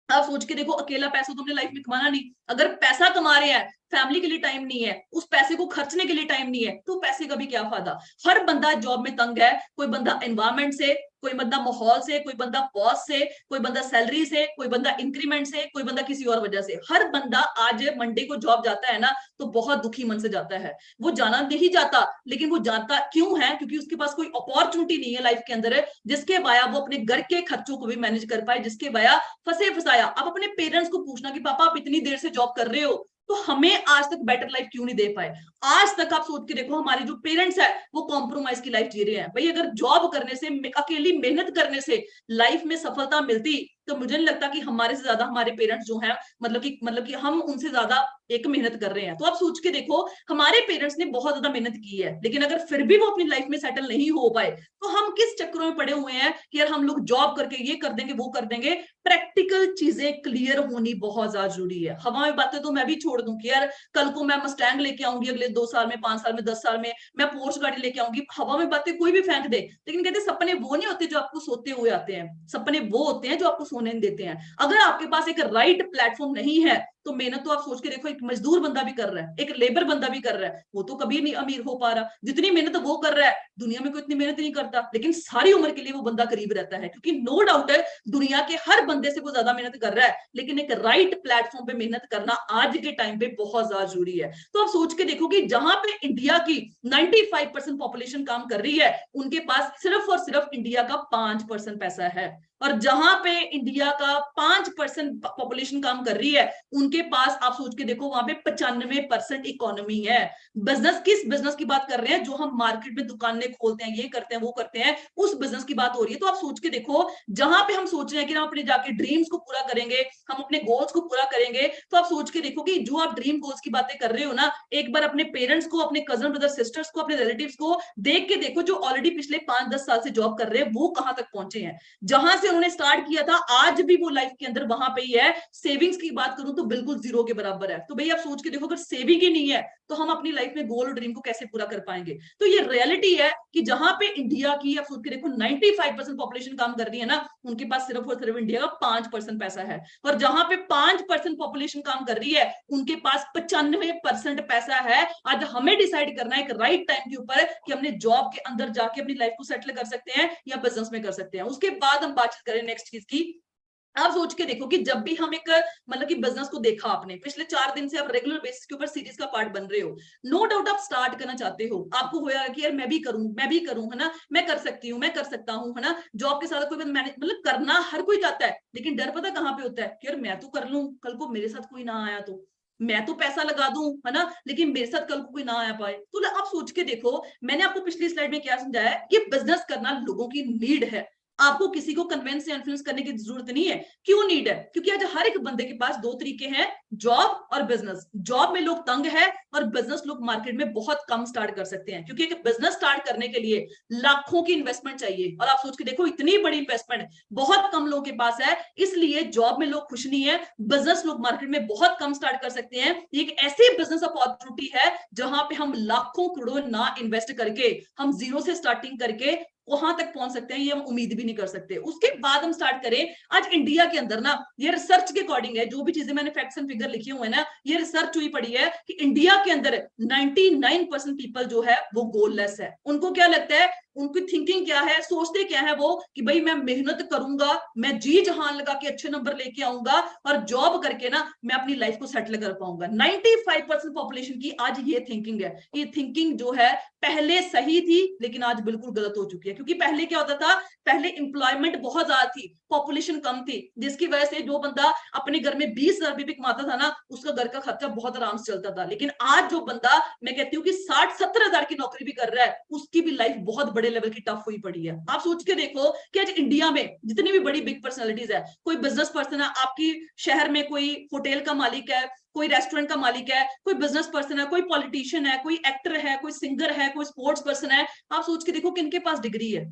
S2: आप सोच के देखो, अकेला पैसा तो हमने लाइफ में कमाना नहीं, अगर पैसा कमा रहे हैं, फैमिली के लिए टाइम नहीं है, उस पैसे को खर्चने के लिए टाइम नहीं है, तो पैसे का भी क्या फायदा? हर बंदा जॉब में तंग है, कोई बंदा एनवायरमेंट से, कोई बंदा माहौल से, कोई बंदा बॉस से, कोई बंदा सैलरी से, कोई बंदा इंक्रीमेंट से, कोई बंदा किसी और वजह से। हर बंदा आज मंडे को जॉब जाता है ना, तो बहुत दुखी मन से जाता है। वो जाना नहीं जाता, लेकिन वो जाता क्यों है? क्योंकि उसके पास कोई अपॉर्चुनिटी नहीं है लाइफ के अंदर, जिसके वाया वो अपने घर के खर्चों को भी मैनेज कर पाए, जिसके वाया फंसे फसाया। आप अपने पेरेंट्स को पूछना कि पापा आप इतनी देर से जॉब कर रहे हो, तो हमें आज तक बेटर लाइफ क्यों नहीं दे पाए? आज तक आप सोच के देखो, हमारे जो पेरेंट्स है वो कॉम्प्रोमाइज की लाइफ जी रहे हैं। भाई अगर जॉब करने से, अकेली मेहनत करने से लाइफ में सफलता मिलती, तो मुझे नहीं लगता कि हमारे से ज्यादा हमारे पेरेंट्स जो हैं, मतलब कि हम उनसे ज्यादा एक मेहनत कर रहे हैं। तो आप सोच के देखो, हमारे पेरेंट्स ने बहुत ज्यादा मेहनत की है, लेकिन अगर फिर भी वो अपनी लाइफ में सेटल नहीं हो पाए, तो हम किस चक्करों में पड़े हुए हैं कि यार हम लोग जॉब करके ये कर देंगे वो कर देंगे। प्रैक्टिकल चीजें क्लियर होनी बहुत ज्यादा जरूरी है। हवा में बातें तो मैं भी छोड़ दूं कि यार कल को मैं मस्टैंग लेके आऊंगी, अगले 2 साल में, 5 साल में, 10 साल में मैं पोर्श गाड़ी लेके आऊंगी। हवा में बातें कोई भी फेंक दे, लेकिन कहते सपने वो नहीं होते जो आपको सोते हुए आते हैं, सपने वो होते हैं जो आपको सोने नहीं देते हैं। अगर आपके पास एक राइट प्लेटफॉर्म नहीं है, तो मेहनत तो आप सोच के देखो, एक मजदूर बंदा भी कर रहा है, एक लेबर बंदा भी कर रहा है, वो तो कभी नहीं अमीर हो पा रहा। जितनी मेहनत वो कर रहा है, दुनिया में कोई इतनी मेहनत नहीं करता, लेकिन सारी उम्र के लिए वो बंदा करीब रहता है। क्योंकि नो डाउट है, दुनिया के हर बंदे से वो ज्यादा मेहनत कर रहा है, लेकिन एक राइट प्लेटफॉर्म पे मेहनत करना आज के टाइम पे बहुत ज्यादा जरूरी है। तो आप सोच के देखो कि जहां पे इंडिया की 95% पॉपुलेशन काम कर रही है, उनके पास सिर्फ और सिर्फ इंडिया का 5% पैसा है। और जहां पे इंडिया का 5% पॉपुलेशन काम कर रही है, उनके पास आप सोच के देखो वहां पे 95% इकोनॉमी है। बिजनेस, किस बिजनेस की बात कर रहे हैं? जो हम मार्केट में दुकानें खोलते हैं, ये करते हैं वो करते हैं, उस बिजनेस की बात हो रही है। तो आप सोच के देखो, जहां पे हम सोच रहे हैं कि हम अपने जाके ड्रीम्स को पूरा करेंगे, हम अपने गोल्स को पूरा करेंगे, तो आप सोच के देखो कि जो आप ड्रीम गोल्स की बातें कर रहे हो ना, एक बार अपने पेरेंट्स को, अपने कजन ब्रदर सिस्टर्स को, अपने रिलेटिव्स को देख के देखो, जो ऑलरेडी पिछले 5-10 साल से जॉब कर रहे हैं, वो कहां तक पहुंचे हैं। जहां से उन्होंने स्टार्ट किया था, आज भी वो लाइफ के अंदर वहां पे ही है। सेविंग्स की बात करूं तो बिल्कुल जीरो के बराबर है। तो भाई आप सोच के देखो, अगर सेविंग ही नहीं है, तो हम अपनी लाइफ में गोल और ड्रीम को कैसे पूरा कर पाएंगे? तो ये रियलिटी है कि जहां पे इंडिया की, आप सोच के देखो, 95% पॉपुलेशन काम कर रही है ना, उनके पास सिर्फ और सिर्फ इंडिया का 5% पैसा है। और जहां पे 5% पॉपुलेशन काम कर रही है, उनके पास 95% पैसा है। आज हमें डिसाइड करना है एक राइट टाइम के ऊपर कि हमने जॉब के अंदर जाके अपनी लाइफ को सेटल कर सकते हैं या बिजनेस में कर सकते हैं। उसके बाद हम बात करें नेक्स्ट चीज की। आप सोच के देखो कि जब भी हम एक, मतलब कि बिजनेस को देखा आपने पिछले 4 दिन से, आप रेगुलर बेसिस के ऊपर सीरीज का पार्ट बन रहे हो, नो डाउट आप स्टार्ट करना चाहते हो, आपको होगा कि यार मैं भी करूं, है ना, मैं कर सकती हूँ, मैं कर सकता हूँ, है ना। जॉब के साथ कोई मैनेज, मतलब करना हर कोई चाहता है, लेकिन डर पता कहाँ पे होता है कि यार मैं तो कर लूं, कल को मेरे साथ कोई ना आया तो, मैं तो पैसा लगा दूं, है ना, लेकिन मेरे साथ कल को कोई ना आ पाए तो। आप सोच के देखो, मैंने आपको पिछली स्लाइड में क्या समझाया कि बिजनेस करना लोगों की नीड है। आपको किसी को कन्विंस या इन्फ्लुएंस करने की जरूरत नहीं है। क्यों नीड है? क्योंकि आज हर एक बंदे के पास दो तरीके हैं, जॉब और बिजनेस। जॉब में लोग तंग है और बिजनेस लोग मार्केट में बहुत कम स्टार्ट कर सकते हैं, क्योंकि एक बिजनेस स्टार्ट करने के लिए लाखों की इन्वेस्टमेंट चाहिए। और आप सोच के देखो, इतनी बड़ी इन्वेस्टमेंट बहुत कम लोगों के पास है, इसलिए जॉब में लोग खुश नहीं है। बिजनेस लोग मार्केट में बहुत कम स्टार्ट कर सकते हैं। एक ऐसी बिजनेस अपॉर्चुनिटी है जहां पे हम लाखों करोड़ों ना इन्वेस्ट करके हम जीरो से स्टार्टिंग करके वहां तक पहुंच सकते हैं, ये हम उम्मीद भी नहीं कर सकते। उसके बाद हम स्टार्ट करें। आज इंडिया के अंदर ना, ये रिसर्च के अकॉर्डिंग है, जो भी चीजें मैंने फैक्ट्स एंड फिगर लिखे हुए हैं ना, ये रिसर्च हुई पड़ी है कि इंडिया के अंदर 99% पीपल जो है वो गोललेस है। उनको क्या लगता है, उनकी थिंकिंग क्या है, सोचते क्या है वो, कि भाई मैं मेहनत करूंगा, मैं जी जहान लगा के अच्छे नंबर लेके आऊंगा और जॉब करके ना मैं अपनी लाइफ को सेटल कर पाऊंगा। 95% पॉपुलेशन की आज ये थिंकिंग है। ये थिंकिंग जो है पहले सही थी, लेकिन आज बिल्कुल गलत हो चुकी है। क्योंकि पहले क्या होता था, पहले एम्प्लॉयमेंट बहुत ज्यादा थी, पॉपुलेशन कम थी, जिसकी वजह से जो बंदा अपने घर में 20,000 भी कमाता था ना, उसका घर का खर्चा बहुत आराम से चलता था। लेकिन आज जो बंदा, मैं कहती हूँ कि 60-70 हजार की नौकरी भी कर रहा है, उसकी भी लाइफ बहुत बड़े लेवल की टफ हुई पड़ी है। आप सोच के देखो कि आज इंडिया में जितनी भी बड़ी बिग पर्सनैलिटीज है, कोई बिजनेस पर्सन है, आपकी शहर में कोई होटल का मालिक है, कोई रेस्टोरेंट का मालिक है, कोई बिजनेस पर्सन है, कोई पॉलिटिशियन है, कोई एक्टर है, कोई सिंगर है, कोई स्पोर्ट्स पर्सन है, आप सोच के देखो किनके पास डिग्री है।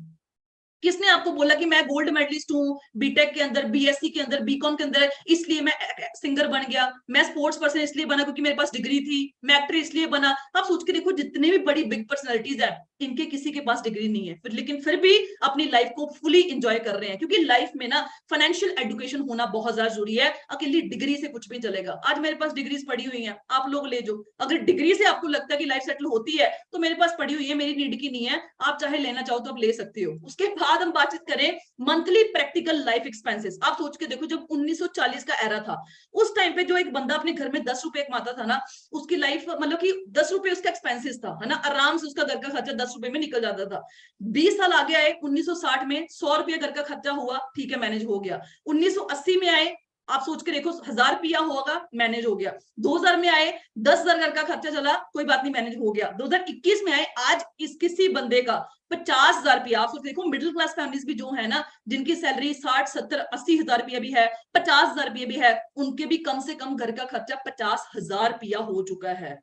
S2: किसने आपको बोला कि मैं गोल्ड मेडलिस्ट हूँ बीटेक के अंदर, बीएससी के अंदर, बीकॉम के अंदर, इसलिए मैं सिंगर बन गया, मैं स्पोर्ट्स पर्सन इसलिए बना क्योंकि मेरे पास डिग्री थी, मैं एक्टर इसलिए बना। आप सोच के देखो, जितने भी बड़ी बिग पर्सनैलिटीज है, इनके किसी के पास डिग्री नहीं है, लेकिन फिर भी अपनी लाइफ को फुली इंजॉय कर रहे हैं। क्योंकि लाइफ में ना फाइनेंशियल एजुकेशन होना बहुत ज्यादा जरूरी है। अकेली डिग्री से कुछ भी चलेगा। आज मेरे पास डिग्रीज पड़ी हुई हैं, आप लोग ले जो। अगर डिग्री से आपको लगता है कि लाइफ सेटल होती है, तो मेरे पास पड़ी हुई है, मेरी नीड की नहीं है, आप चाहे लेना चाहो तो आप ले सकते हो। उसके बाद हम बातचीत करें मंथली प्रैक्टिकल लाइफ एक्सपेंसेस। आप सोच के देखो, जब 1940 का एरा था, उस टाइम पे जो एक बंदा अपने घर में 10 रुपए कमाता था ना, उसकी लाइफ मतलब कि 10 रुपए उसका एक्सपेंसेस था, है ना, आराम से उसका घर का खर्चा 10 रुपए में निकल जाता था। 20 साल आगे आए 1960 में 100 रुपया घर का खर्चा हुआ, ठीक है, मैनेज हो गया। 1980 में आए, आप सोच के देखो, 1000 रुपया होगा, मैनेज हो गया। 2000 में आए 10,000 घर का खर्चा चला, कोई बात नहीं, मैनेज हो गया। 2021 में आए, आज इस किसी बंदे का 50,000 रुपया, आप सोच देखो, मिडिल क्लास फैमिलीज भी जो है ना, जिनकी सैलरी 60-70-80 हजार रुपया भी है, 50,000 रुपया भी है, उनके भी कम से कम घर का खर्चा 50,000 रुपया हो चुका है।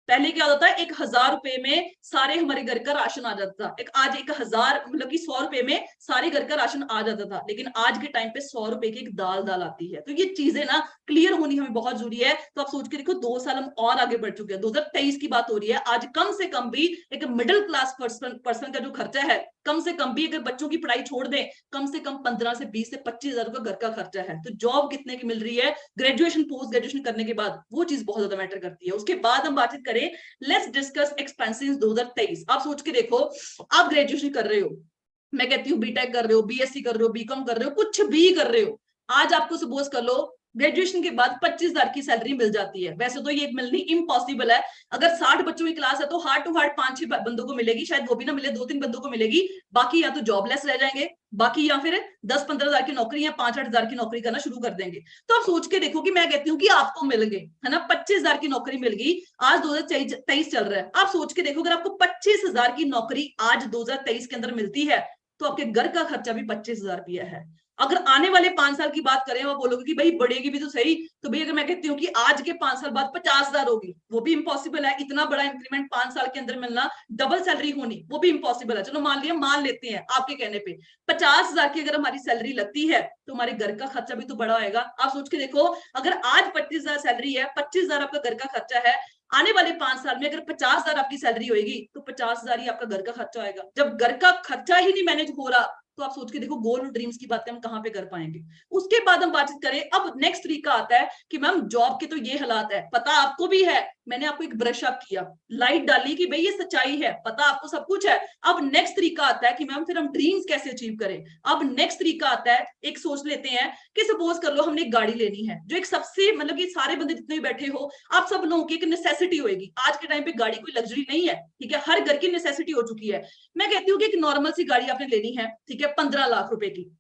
S2: पहले क्या होता था, 1,000 रुपए में सारे हमारे घर का राशन आ जाता था। आज 1,000 मतलब कि 100 रुपए में सारे घर का राशन आ जाता था, लेकिन आज के टाइम पे 100 रुपए की एक दाल आती है। तो ये चीजें ना क्लियर होनी हमें बहुत जरूरी है। तो आप सोच के देखो, 2 साल हम और आगे बढ़ चुके हैं, 2023 की बात हो रही है। आज कम से कम भी एक मिडिल क्लास पर्सन का जो खर्चा है, कम से कम भी अगर बच्चों की पढ़ाई छोड़ दें, कम से कम 15 से 20 से 25 हजार का घर का खर्चा है। तो जॉब कितने की मिल रही है ग्रेजुएशन पोस्ट ग्रेजुएशन करने के बाद, वो चीज बहुत ज्यादा मैटर करती है। उसके बाद हम बातचीत करें, लेट्स डिस्कस एक्सपेंसेस 2023। आप सोच के देखो, आप ग्रेजुएशन कर रहे हो, मैं कहती हूँ बीटेक कर रहे हो, बीएससी कर रहे हो, बीकॉम कर रहे हो, कुछ भी कर रहे हो, आज आपको सपोज कर लो ग्रेजुएशन के बाद 25,000 की सैलरी मिल जाती है। वैसे तो ये मिलनी इम्पॉसिबल है। अगर 60 बच्चों की क्लास है तो हार्ड टू हार्ड 5-6 बंदों को मिलेगी, शायद वो भी ना मिले, 2-3 बंदों को मिलेगी। बाकी या तो जॉबलेस रह जाएंगे, बाकी या फिर 10-15 हजार की नौकरी या 5-8 हजार की नौकरी करना शुरू कर देंगे। तो आप सोच के देखो कि मैं कहती हूँ कि आपको मिल गए, है ना, 25,000 की नौकरी मिल गई। आज 2023 चल रहा है, आप सोच के देखो, अगर आपको 25,000 की नौकरी आज 2023 के अंदर मिलती है, तो आपके घर का खर्चा भी 25,000 रुपया है। अगर आने वाले 5 साल की बात करें, वो बोलोगे कि भाई बढ़ेगी भी तो सही, तो भाई अगर मैं कहती हूँ कि आज के 5 साल बाद 50,000 होगी, वो भी इम्पॉसिबल है। इतना बड़ा इंक्रीमेंट 5 साल के अंदर मिलना, डबल सैलरी होनी, वो भी इम्पॉसिबल है। चलो मान लिया, मान लेते हैं आपके कहने पे 50,000 की अगर हमारी सैलरी लगती है, तो हमारे घर का खर्चा भी तो बड़ा होएगा। आप सोच के देखो, अगर आज 25,000 सैलरी है, 25,000 आपका घर का खर्चा है, आने वाले 5 साल में अगर 50,000 आपकी सैलरी होगी, तो 50,000 ही आपका घर का खर्चा होएगा। जब घर का खर्चा ही नहीं मैनेज हो रहा, तो आप सोच के देखो गोल और ड्रीम्स की बातें हम कहां पे कर पाएंगे। उसके बाद हम बातचीत करें, अब नेक्स्ट तरीका आता है कि मैम जॉब के तो ये हालात है, पता आपको भी है, मैंने आपको एक ब्रश अप किया, लाइट डाली कि भाई ये सच्चाई है, पता आपको सब कुछ है। अब नेक्स्ट तरीका आता है कि मैम फिर हम ड्रीम्स कैसे अचीव करें। अब नेक्स्ट तरीका आता है, एक सोच लेते हैं कि सपोज कर लो हमने एक गाड़ी लेनी है, जो एक सबसे मतलब कि सारे बंदे जितने भी बैठे हो, आप सब लोगों की एक नेसेसिटी होगी। आज के टाइम पे गाड़ी कोई लग्जरी नहीं है, ठीक है, हर घर की नेसेसिटी हो चुकी है। मैं कहती हूँ कि एक नॉर्मल सी गाड़ी आपने लेनी है, ठीक है, 15 लाख रुपए की।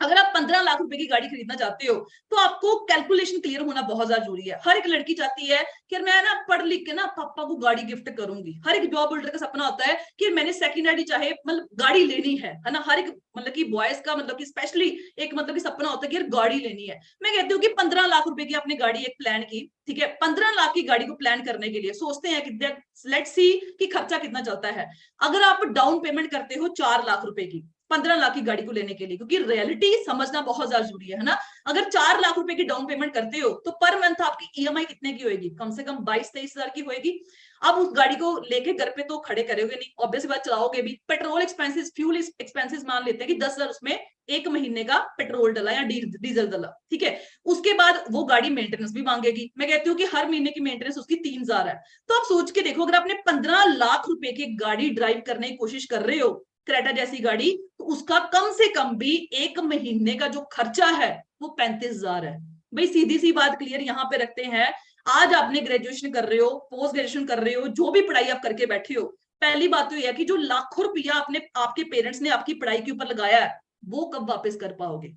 S2: अगर आप 15 लाख रुपए की गाड़ी खरीदना चाहते हो तो आपको कैलकुलेशन क्लियर होना बहुत ज्यादा जरूरी है। हर एक लड़की चाहती है कि मैं ना पढ़ लिख के ना पापा को गाड़ी गिफ्ट करूंगी। हर एक जॉब होल्डर का सपना होता है कि मैंने सेकंड हैंड चाहे मतलब गाड़ी लेनी है ना। हर एक मतलब कि बॉयज का मतलब कि स्पेशली एक मतलब कि सपना होता है कि यार गाड़ी लेनी है। मैं कहती हूँ कि 15 लाख रुपए की आपने गाड़ी एक प्लान की, ठीक है, 15 लाख की गाड़ी को प्लान करने के लिए सोचते हैं कि लेट्स सी कि खर्चा कितना चलता है। अगर आप डाउन पेमेंट करते हो 4 लाख रुपए की 15 लाख की गाड़ी को लेने के लिए, क्योंकि रियलिटी समझना बहुत ज्यादा जरूरी है ना। अगर 4 लाख रुपए की डाउन पेमेंट करते हो तो पर मंथ आपकी ईएमआई कितने की होगी? कम से कम 22-23 हजार की होगी। अब उस गाड़ी को लेके घर पे तो खड़े करोगे नहीं, ऑब्वियस बात, चलाओगे भी। पेट्रोल एक्सपेंसेस, फ्यूल एक्सपेंसेस मान लेते हैं कि 10 हजार उसमें एक महीने का पेट्रोल डला या डीजल डला, ठीक है। उसके बाद वो गाड़ी मेंटेनेंस भी मांगेगी। मैं कहती हूँ कि हर महीने की मेंटेनेंस उसकी 3 हजार है। तो आप सोच के देखो, अगर आपने 15 लाख रुपए की गाड़ी ड्राइव करने की कोशिश कर रहे हो, क्रेटा जैसी गाड़ी, तो उसका कम से कम भी एक महीने का जो खर्चा है वो 35 हजार है। भाई सीधी सी बात क्लियर यहां पे रखते हैं। आज आपने ग्रेजुएशन कर रहे हो, पोस्ट ग्रेजुएशन कर रहे हो, जो भी पढ़ाई आप करके बैठे हो, पहली बात तो यह है कि जो लाखों रुपया आपने आपके पेरेंट्स ने आपकी पढ़ाई के ऊपर लगाया है वो कब वापस कर पाओगे?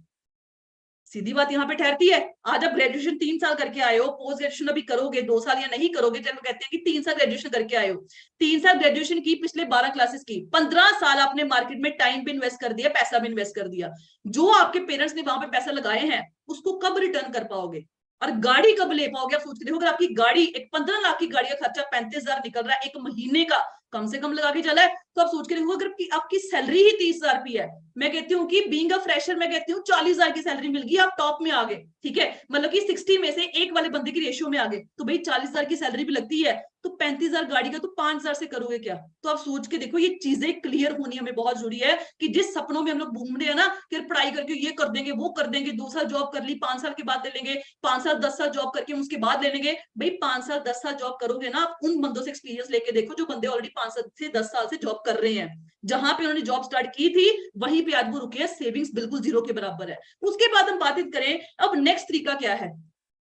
S2: सीधी बात यहां पे ठहरती है। आज आप ग्रेजुएशन 3 साल करके आए हो, पोस्ट ग्रेजुएशन अभी करोगे 2 साल या नहीं करोगे, चलो कहते हैं कि 3 साल ग्रेजुएशन करके आए हो। 3 साल ग्रेजुएशन की, पिछले 12 क्लासेस की, 15 साल आपने मार्केट में टाइम भी इन्वेस्ट कर दिया, पैसा भी इन्वेस्ट कर दिया। जो आपके पेरेंट्स ने वहां पे पैसा लगाए हैं उसको कब रिटर्न कर पाओगे? और गाड़ी कब ले पाओगे? आप सोच के देखो, अगर आपकी गाड़ी एक 15 लाख की गाड़ी का खर्चा 35 हजार निकल रहा है एक महीने का, कम से कम लगा के चला है, तो आप सोच के देखो, अगर आपकी सैलरी ही 30 हजार रुपया है, मैं कहती हूँ कि बीइंग अ फ्रेशर मैं कहती हूँ 40 हजार की सैलरी मिल गई, आप टॉप में आ गए, ठीक है, मतलब कि 60 में से एक वाले बंदे की रेशियो में आ गए, तो भाई 40 हजार की सैलरी भी लगती है, तो 35 हजार गाड़ी का तो 5 हजार से करोगे क्या? तो आप सोच के देखो, ये चीजें क्लियर होनी हमें बहुत जरूरी है कि जिस सपनों में हम लोग घूम रहे हैं ना कि पढ़ाई करके ये कर देंगे वो कर देंगे, 2 साल जॉब कर ली 5 साल के बाद ले लेंगे, 5 साल 10 साल जॉब करके उसके बाद ले लेंगे। भाई 5 साल 10 साल जॉब करोगे ना, आप उन बंदों से एक्सपीरियंस लेके देखो जो बंदे ऑलरेडी 5 साल से 10 साल से जॉब कर रहे हैं। जहां पे उन्होंने जॉब स्टार्ट की थी वहीं पे आज वो रुके हैं, सेविंग्स बिल्कुल जीरो के बराबर है। उसके बाद हम बात करें अब नेक्स्ट तरीका क्या है।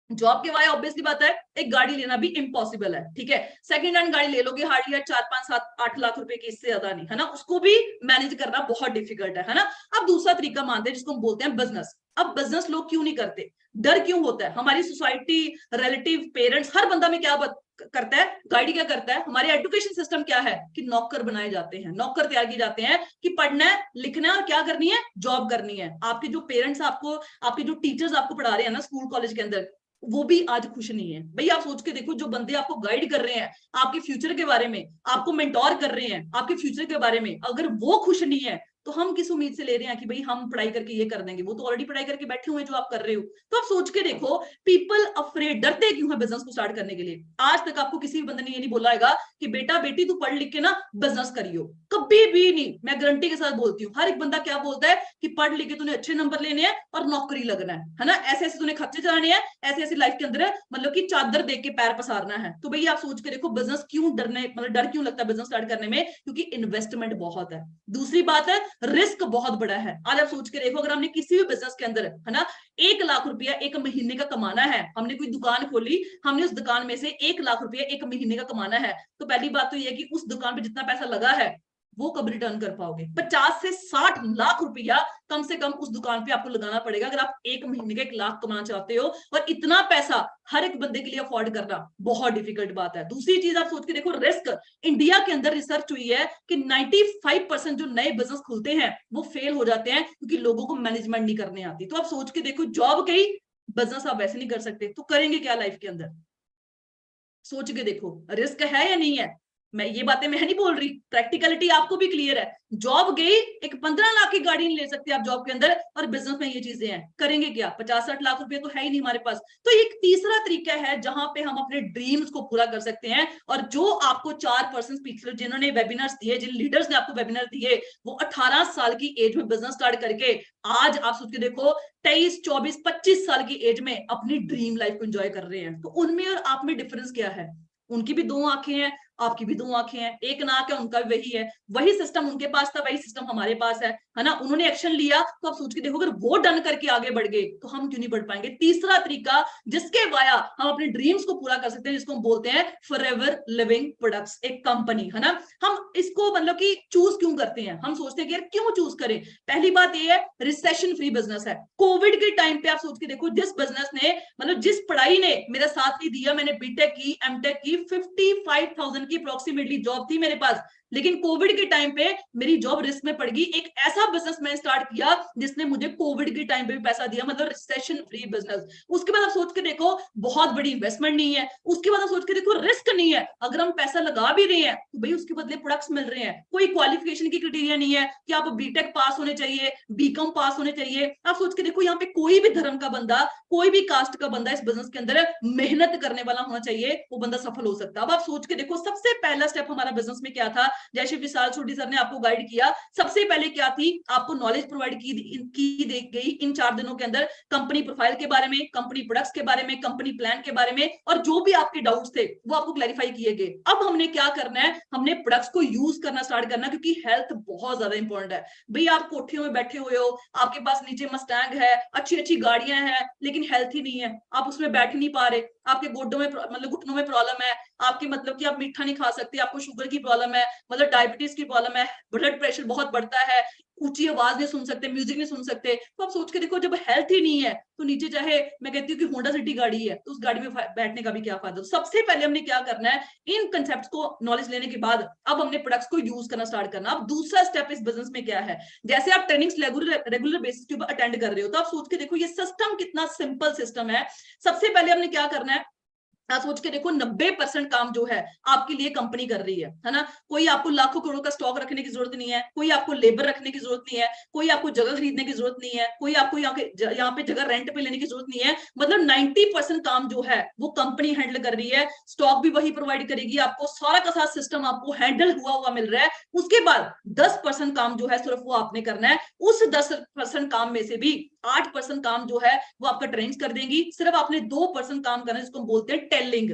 S2: जॉब के वाय ऑब्वियसली बात है, एक गाड़ी लेना भी इम्पॉसिबल है, ठीक है। सेकंड हैंड गाड़ी ले लोगे हार्डली 4-5-7-8 लाख रुपए की, इससे ज्यादा नहीं, है ना। उसको भी मैनेज करना बहुत डिफिकल्ट है ना। अब दूसरा तरीका मानते हैं जिसको हम बोलते हैं बिजनेस। अब बिजनेस लोग क्यों नहीं करते? डर क्यों होता है? हमारी सोसाइटी, रिलेटिव, पेरेंट्स, हर बंदा में क्या करता है, गाइड क्या करता है, हमारे एजुकेशन सिस्टम क्या है कि नौकर बनाए जाते हैं, नौकर तैयार किए जाते हैं कि पढ़ना है, लिखना है और क्या करनी है, जॉब करनी है। आपके जो पेरेंट्स आपको, आपके जो टीचर्स आपको पढ़ा रहे हैं ना स्कूल कॉलेज के अंदर, वो भी आज खुश नहीं है। भाई आप सोच के देखो, जो बंदे आपको गाइड कर रहे हैं आपके फ्यूचर के बारे में, आपको मेंटोर कर रहे हैं आपके फ्यूचर के बारे में, अगर वो खुश नहीं है तो हम किस उम्मीद से ले रहे हैं कि भाई हम पढ़ाई करके ये कर देंगे? वो तो ऑलरेडी पढ़ाई करके बैठे हुए हैं जो आप कर रहे हो। तो आप सोच के देखो, पीपल अफ्रेड, डरते क्यों है बिजनेस को स्टार्ट करने के लिए? आज तक आपको किसी भी बंदे ने ये नहीं बोला है कि बेटा बेटी तू पढ़ लिख के ना बिजनेस करियो, कभी भी नहीं। मैं गारंटी के साथ बोलती हूँ, हर एक बंदा क्या बोलता है कि पढ़ लिख के तूने अच्छे नंबर लेने हैं और नौकरी लगना है ना, ऐसे ऐसे तूने खर्चे चलाने हैं, ऐसे ऐसे लाइफ के अंदर मतलब कि चादर देख के पैर पसारना है। तो भाई आप सोच के देखो, बिजनेस क्यों डरने, मतलब डर क्यों लगता है बिजनेस स्टार्ट करने में? क्योंकि इन्वेस्टमेंट बहुत है। दूसरी बात है, रिस्क बहुत बड़ा है। आज आप सोच के देखो, अगर हमने किसी भी बिजनेस के अंदर, है ना, 1 लाख रुपया एक महीने का कमाना है, हमने कोई दुकान खोली, हमने उस दुकान में से 1 लाख रुपया एक महीने का कमाना है, तो पहली बात तो यह है कि उस दुकान पे जितना पैसा लगा है वो कब रिटर्न कर पाओगे? 50 से 60 लाख रुपया कम से कम उस दुकान पे आपको लगाना पड़ेगा अगर आप एक महीने का 1 लाख कमाना चाहते हो। और इतना पैसा हर एक बंदे के लिए अफोर्ड करना बहुत डिफिकल्ट बात है। दूसरी चीज आप सोच के देखो, रिस्क। इंडिया के अंदर रिसर्च हुई है कि 95% जो नए बिजनेस खुलते हैं वो फेल हो जाते हैं क्योंकि लोगों को मैनेजमेंट नहीं करने आती। तो आप सोच के देखो, जॉब गई, बिजनेस आप वैसे नहीं कर सकते, तो करेंगे क्या लाइफ के अंदर? सोच के देखो, रिस्क है या नहीं है? मैं ये बातें मैं नहीं बोल रही, प्रैक्टिकलिटी आपको भी क्लियर है। जॉब गई, एक 15 लाख की गाड़ी नहीं ले सकते आप जॉब के अंदर, और बिजनेस में ये चीजें हैं, करेंगे क्या? 50-60 लाख रुपए तो है ही नहीं हमारे पास। तो एक तीसरा तरीका है जहां पे हम अपने ड्रीम्स को पूरा कर सकते हैं। और जो आपको 4 पिछले जिन्होंने वेबिनार्स दिए, जिन लीडर्स ने आपको वेबिनार दिए, वो 18 साल की एज में बिजनेस स्टार्ट करके आज आप सोच के देखो 23, 24, 25 साल की एज में अपनी ड्रीम लाइफ को एंजॉय कर रहे हैं। तो उनमें और आप में डिफरेंस क्या है? उनकी भी 2 आंखें हैं, आपकी भी 2 आंखें हैं, एक नाक है, उनका भी वही है, वही सिस्टम उनके पास था, वही सिस्टम हमारे पास है ना। उन्होंने एक्शन लिया तो आप सोच के देखो, अगर वो डन करके आगे बढ़ गए तो हम क्यों नहीं बढ़ पाएंगे। तीसरा तरीका जिसके वाया हम अपने ड्रीम्स को पूरा कर सकते हैं, जिसको हम बोलते हैं फॉरएवर लिविंग प्रोडक्ट्स, एक कंपनी, है ना। हम इसको मतलब कि चूज क्यों करते हैं, हम सोचते हैं कि यार क्यों चूज करें। पहली बात ये है, रिसेशन फ्री बिजनेस है। कोविड के टाइम पे आप सोच के देखो, जिस बिजनेस ने मतलब जिस पढ़ाई ने मेरा साथ नहीं दिया, मैंने बीटेक की, एमटेक की, 55,000 की अप्रोक्सीमेटली जॉब थी मेरे पास, लेकिन कोविड के टाइम पे मेरी जॉब रिस्क में पड़ गई। एक ऐसा बिजनेस मैं स्टार्ट किया जिसने मुझे कोविड के टाइम पे भी पैसा दिया, मतलब रिसेशन फ्री बिजनेस। उसके बाद आप सोच के देखो, बहुत बड़ी इन्वेस्टमेंट नहीं है, उसके बाद आप सोच के देखो रिस्क नहीं है, अगर हम पैसा लगा भी रहे हैं तो भाई उसके बदले प्रोडक्ट्स मिल रहे हैं। कोई क्वालिफिकेशन की क्राइटेरिया नहीं है कि आप बीटेक पास होने चाहिए, बीकॉम पास होने चाहिए। आप सोच के देखो, यहाँ पे कोई भी धर्म का बंदा, कोई भी कास्ट का बंदा इस बिजनेस के अंदर मेहनत करने वाला होना चाहिए, वो बंदा सफल हो सकता है। अब आप सोच के देखो, सबसे पहला स्टेप हमारा बिजनेस में क्या था, जैसे विशाल छोटी सर ने आपको गाइड किया, सबसे पहले क्या थी, आपको नॉलेज प्रोवाइड की दी गई इन 4 दिनों के अंदर, कंपनी प्रोफाइल के बारे में, कंपनी प्रोडक्ट्स के बारे में, कंपनी प्लान के बारे में, और जो भी आपके डाउट्स थे वो आपको क्लैरिफाई किए गए। अब हमने क्या करना है, हमने प्रोडक्ट्स को यूज करना स्टार्ट करना, क्योंकि हेल्थ बहुत ज्यादा इंपॉर्टेंट है। भाई आप कोठियों में बैठे हुए हो, आपके पास नीचे मस्टैंग है, अच्छी अच्छी गाड़ियां हैं, लेकिन हेल्थ ही नहीं है, आप उसमें बैठ नहीं पा रहे, आपके गोड्डों में मतलब घुटनों में प्रॉब्लम है, आपके मतलब कि आप मीठा नहीं खा सकते, आपको शुगर की प्रॉब्लम है, मतलब डायबिटीज की प्रॉब्लम है, ब्लड प्रेशर बहुत बढ़ता है, ऊंची आवाज नहीं सुन सकते, म्यूजिक नहीं सुन सकते। तो आप सोच के देखो, जब हेल्थ ही नहीं है तो नीचे चाहे मैं कहती हूँ कि होंडा सिटी गाड़ी है तो उस गाड़ी में बैठने का भी क्या फायदा। तो सबसे पहले हमने क्या करना है, इन कंसेप्ट को नॉलेज लेने के बाद अब हमने प्रोडक्ट्स को यूज करना स्टार्ट करना। अब दूसरा स्टेप इस बिजनेस में क्या है, जैसे आप ट्रेनिंग्स रेगुलर बेसिस के ऊपर अटेंड कर रहे हो, तो आप सोच के देखो ये सिस्टम कितना सिंपल सिस्टम है। सबसे पहले हमने क्या करना है, सोच के देखो, 90% काम जो है आपके लिए कंपनी कर रही है ना। कोई आपको लाखों करोड़ का स्टॉक रखने की जरूरत नहीं है, कोई आपको लेबर रखने की जरूरत नहीं है, कोई आपको जगह खरीदने की जरूरत नहीं है, कोई आपको यहाँ पे जगह रेंट पे लेने की जरूरत नहीं है। मतलब 90% काम जो है वो कंपनी हैंडल कर रही है, स्टॉक भी वही प्रोवाइड करेगी आपको, सारा का सारा सिस्टम आपको हैंडल हुआ मिल रहा है। उसके बाद 10% काम जो है सिर्फ वो आपने करना है। उस 10% काम में से भी 8% काम जो है वो आपका ट्रेनिंग कर देंगी, सिर्फ आपने 2% काम करना है, जिसको हम बोलते हैं टेलिंग।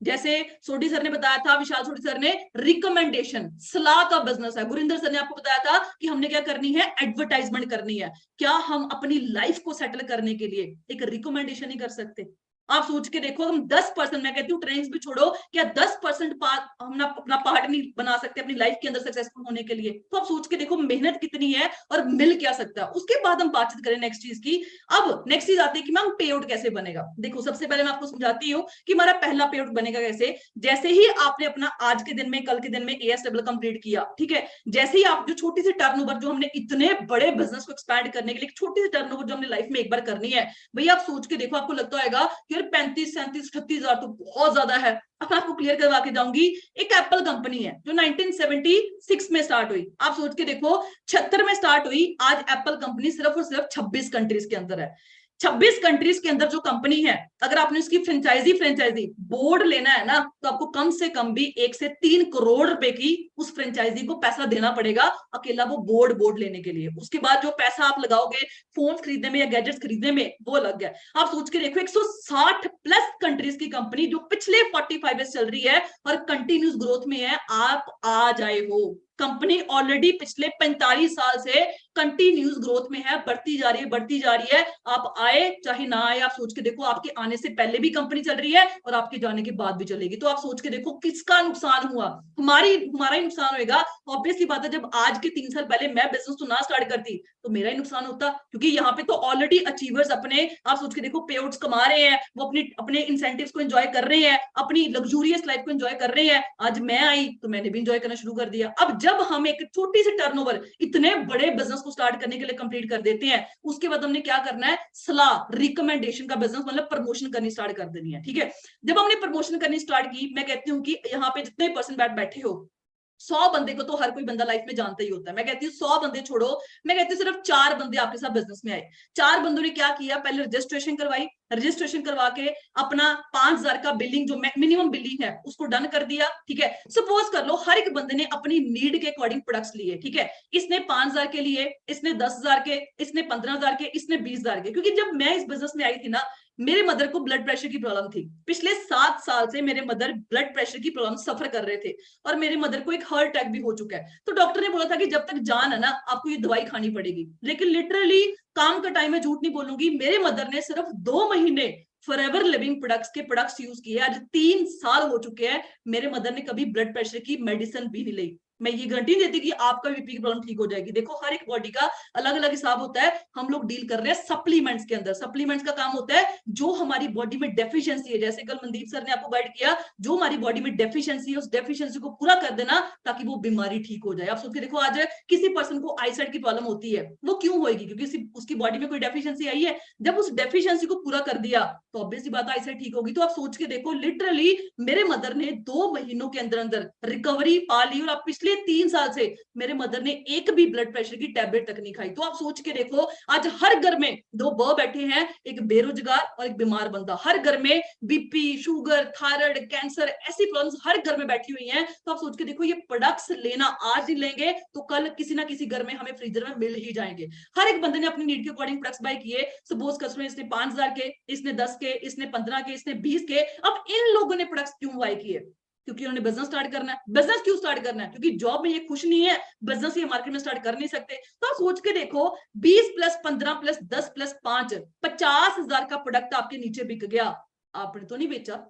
S2: जैसे सोडी सर ने बताया था, विशाल सोडी सर ने रिकमेंडेशन सलाह का बिजनेस है, गुरिंदर सर ने आपको बताया था कि हमने क्या करनी है, एडवर्टाइजमेंट करनी है। क्या हम अपनी लाइफ को सेटल करने के लिए एक रिकमेंडेशन ही कर सकते? आप सोच के देखो, हम 10%, मैं कहती हूँ ट्रेनिंग्स भी छोड़ो, क्या 10% पार्ट हम अपना पार्ट नहीं बना सकते अपनी लाइफ के अंदर सक्सेसफुल होने के लिए? तो आप सोच के देखो मेहनत कितनी है और मिल क्या सकता है। उसके बाद हम बातचीत करें नेक्स्ट चीज की। अब नेक्स्ट चीज आती है कि मैम पे आउट कैसे बनेगा। देखो सबसे पहले मैं आपको समझाती हूँ कि हमारा पहला पे आउट बनेगा कैसे। जैसे ही आपने अपना आज के दिन में, कल के दिन में AS कंप्लीट किया, ठीक है, जैसे ही आप जो छोटी सी टर्नओवर, जो हमने इतने बड़े बिजनेस को एक्सपैंड करने के लिए छोटी सी टर्नओवर जो हमने लाइफ में एक बार करनी है, भैया आप सोच के देखो, आपको लगता होगा कि 35-37-38 हजार तो बहुत ज्यादा है। अब आपको क्लियर करवा के जाऊंगी, एक एप्पल कंपनी है जो 1976 में स्टार्ट हुई, आप सोच के देखो 76 में स्टार्ट हुई, आज एप्पल कंपनी सिर्फ और सिर्फ 26 कंट्रीज के अंदर है। 26 कंट्रीज के अंदर जो कंपनी है, अगर आपने उसकी फ्रेंचाइजी बोर्ड लेना है ना, तो आपको कम से कम भी 1 से 3 करोड़ रुपए की उस फ्रेंचाइजी को पैसा देना पड़ेगा, अकेला वो बोर्ड लेने के लिए। उसके बाद जो पैसा आप लगाओगे फोन खरीदने में या गैजेट्स खरीदने में, वो लग गया। आप सोच के देखो 160 प्लस कंट्रीज की कंपनी जो पिछले 45 ईयर्स चल रही है और कंटिन्यूस ग्रोथ में है, आप आ जाए हो। कंपनी ऑलरेडी पिछले 45 साल से कंटिन्यूस ग्रोथ में है, बढ़ती जा रही है। आप आए चाहे ना आए, आप सोच के देखो, आपके आने से पहले भी कंपनी चल रही है और आपके जाने के बाद भी चलेगी। तो आप सोच के देखो किसका नुकसान हुआ, हमारा ही नुकसान होगा। ऑब्वियसली बात है, जब आज के 3 साल पहले मैं बिजनेस तो ना स्टार्ट करती तो मेरा ही नुकसान होता, क्योंकि यहाँ पे तो ऑलरेडी अचीवर्स अपने, आप सोच के देखो, पे आउट्स कमा रहे हैं, वो अपने इंसेंटिव्स को एंजॉय कर रहे हैं, अपनी लग्जूरियस लाइफ को एंजॉय कर रहे हैं। आज मैं आई तो मैंने भी एंजॉय करना शुरू कर दिया। अब जब हम एक छोटी सी टर्नओवर इतने बड़े बिजनेस को स्टार्ट करने के लिए कंप्लीट कर देते हैं, उसके बाद हमने क्या करना है, सलाह रिकमेंडेशन का बिजनेस, मतलब प्रमोशन करनी स्टार्ट कर देनी है। ठीक है, जब हमने प्रमोशन करनी स्टार्ट की, मैं कहती हूँ कि यहाँ पे जितने पर्सन बैठे हो, 100 बंदे को तो हर कोई बंदा लाइफ में जानता ही होता है। मैं कहती हूँ 100 बंदे छोड़ो, मैं कहती हूँ सिर्फ 4 बंदे आपके साथ बिजनेस में आए। 4 बंदों ने क्या किया, पहले रजिस्ट्रेशन करवाई, रजिस्ट्रेशन करवा के अपना 5,000 का बिलिंग, जो मिनिमम बिलिंग है, उसको डन कर दिया। ठीक है, सपोज कर लो हर एक बंदे ने अपनी नीड के अकॉर्डिंग प्रोडक्ट्स लिए। ठीक है, इसने 5,000 के लिए, इसने 10,000 के, इसने 15,000 के, इसने 20,000 के। क्योंकि जब मैं इस बिजनेस में आई थी ना, मेरे मदर को ब्लड प्रेशर की प्रॉब्लम थी, पिछले 7 साल से मेरे मदर ब्लड प्रेशर की प्रॉब्लम सफर कर रहे थे और मेरे मदर को एक हार्ट अटैक भी हो चुका है। तो डॉक्टर ने बोला था कि जब तक जान है ना आपको ये दवाई खानी पड़ेगी। लेकिन लिटरली काम का टाइम है, झूठ नहीं बोलूंगी, मेरे मदर ने सिर्फ 2 महीने फॉरएवर लिविंग प्रोडक्ट्स के प्रोडक्ट्स यूज किए। आज 3 साल हो चुके हैं, मेरे मदर ने कभी ब्लड प्रेशर की मेडिसिन भी नहीं ली। मैं ये गारंटी देती कि आपका बीपी की प्रॉब्लम ठीक हो जाएगी। देखो हर एक बॉडी का अलग अलग हिसाब होता है। हम लोग डील कर रहे हैं सप्लीमेंट्स के अंदर। सप्लीमेंट्स का काम होता है जो हमारी बॉडी में डेफिशिएंसी है, जैसे कल मनदीप सर ने आपको गाइड किया, जो हमारी बॉडी में डेफिशिएंसी है उस डेफिशिएंसी को पूरा कर देना ताकि वो बीमारी ठीक हो जाए। आप सोच के देखो, आज किसी पर्सन को आईसाइट की प्रॉब्लम होती है, वो क्यों होगी? क्योंकि उसकी बॉडी में कोई डेफिशिएंसी आई है। जब उस डेफिशिएंसी को पूरा कर दिया तो ऑब्वियसली बात है आईसाइट ठीक होगी। तो आप सोच के देखो, लिटरली मेरे मदर ने 2 महीनों के अंदर अंदर रिकवरी पा ली और आप पिछले 3 साल से मेरे मदर ने एक भी ब्लड प्रेशर की टैबलेट तक नहीं खाई। तो आप सोच के देखो, आज हर घर में 2 बॉ बैठे हैं, एक बेरोजगार और एक बीमार बंदा। हर घर में बीपी, शुगर, थायराइड, कैंसर, ऐसी प्रॉब्लम्स हर घर में बैठी हुई हैं। तो आप सोच के देखो, ये प्रोडक्ट्स लेना आज ही लेंगे तो कल किसी ना किसी घर में हमें फ्रीजर में मिल ही जाएंगे। हर एक बंदे ने अपनी नीड के अकॉर्डिंग प्रोडक्ट्स बाय किए। सपोज कस्टमर इसने 5000 के, इसने 10 के, इसने 15 के, इसने 20 के। अब इन लोगों ने प्रोडक्ट्स क्यों बाय किए? क्योंकि उन्होंने बिजनेस स्टार्ट करना है। बिजनेस क्यों स्टार्ट करना है? क्योंकि जॉब में ये खुश नहीं है, बिजनेस ये मार्केट में स्टार्ट कर नहीं सकते। तो आप सोच के देखो, 20 प्लस 15 प्लस 10 प्लस 5, 50,000 का प्रोडक्ट आपके नीचे बिक गया। आपने तो नहीं बेचा,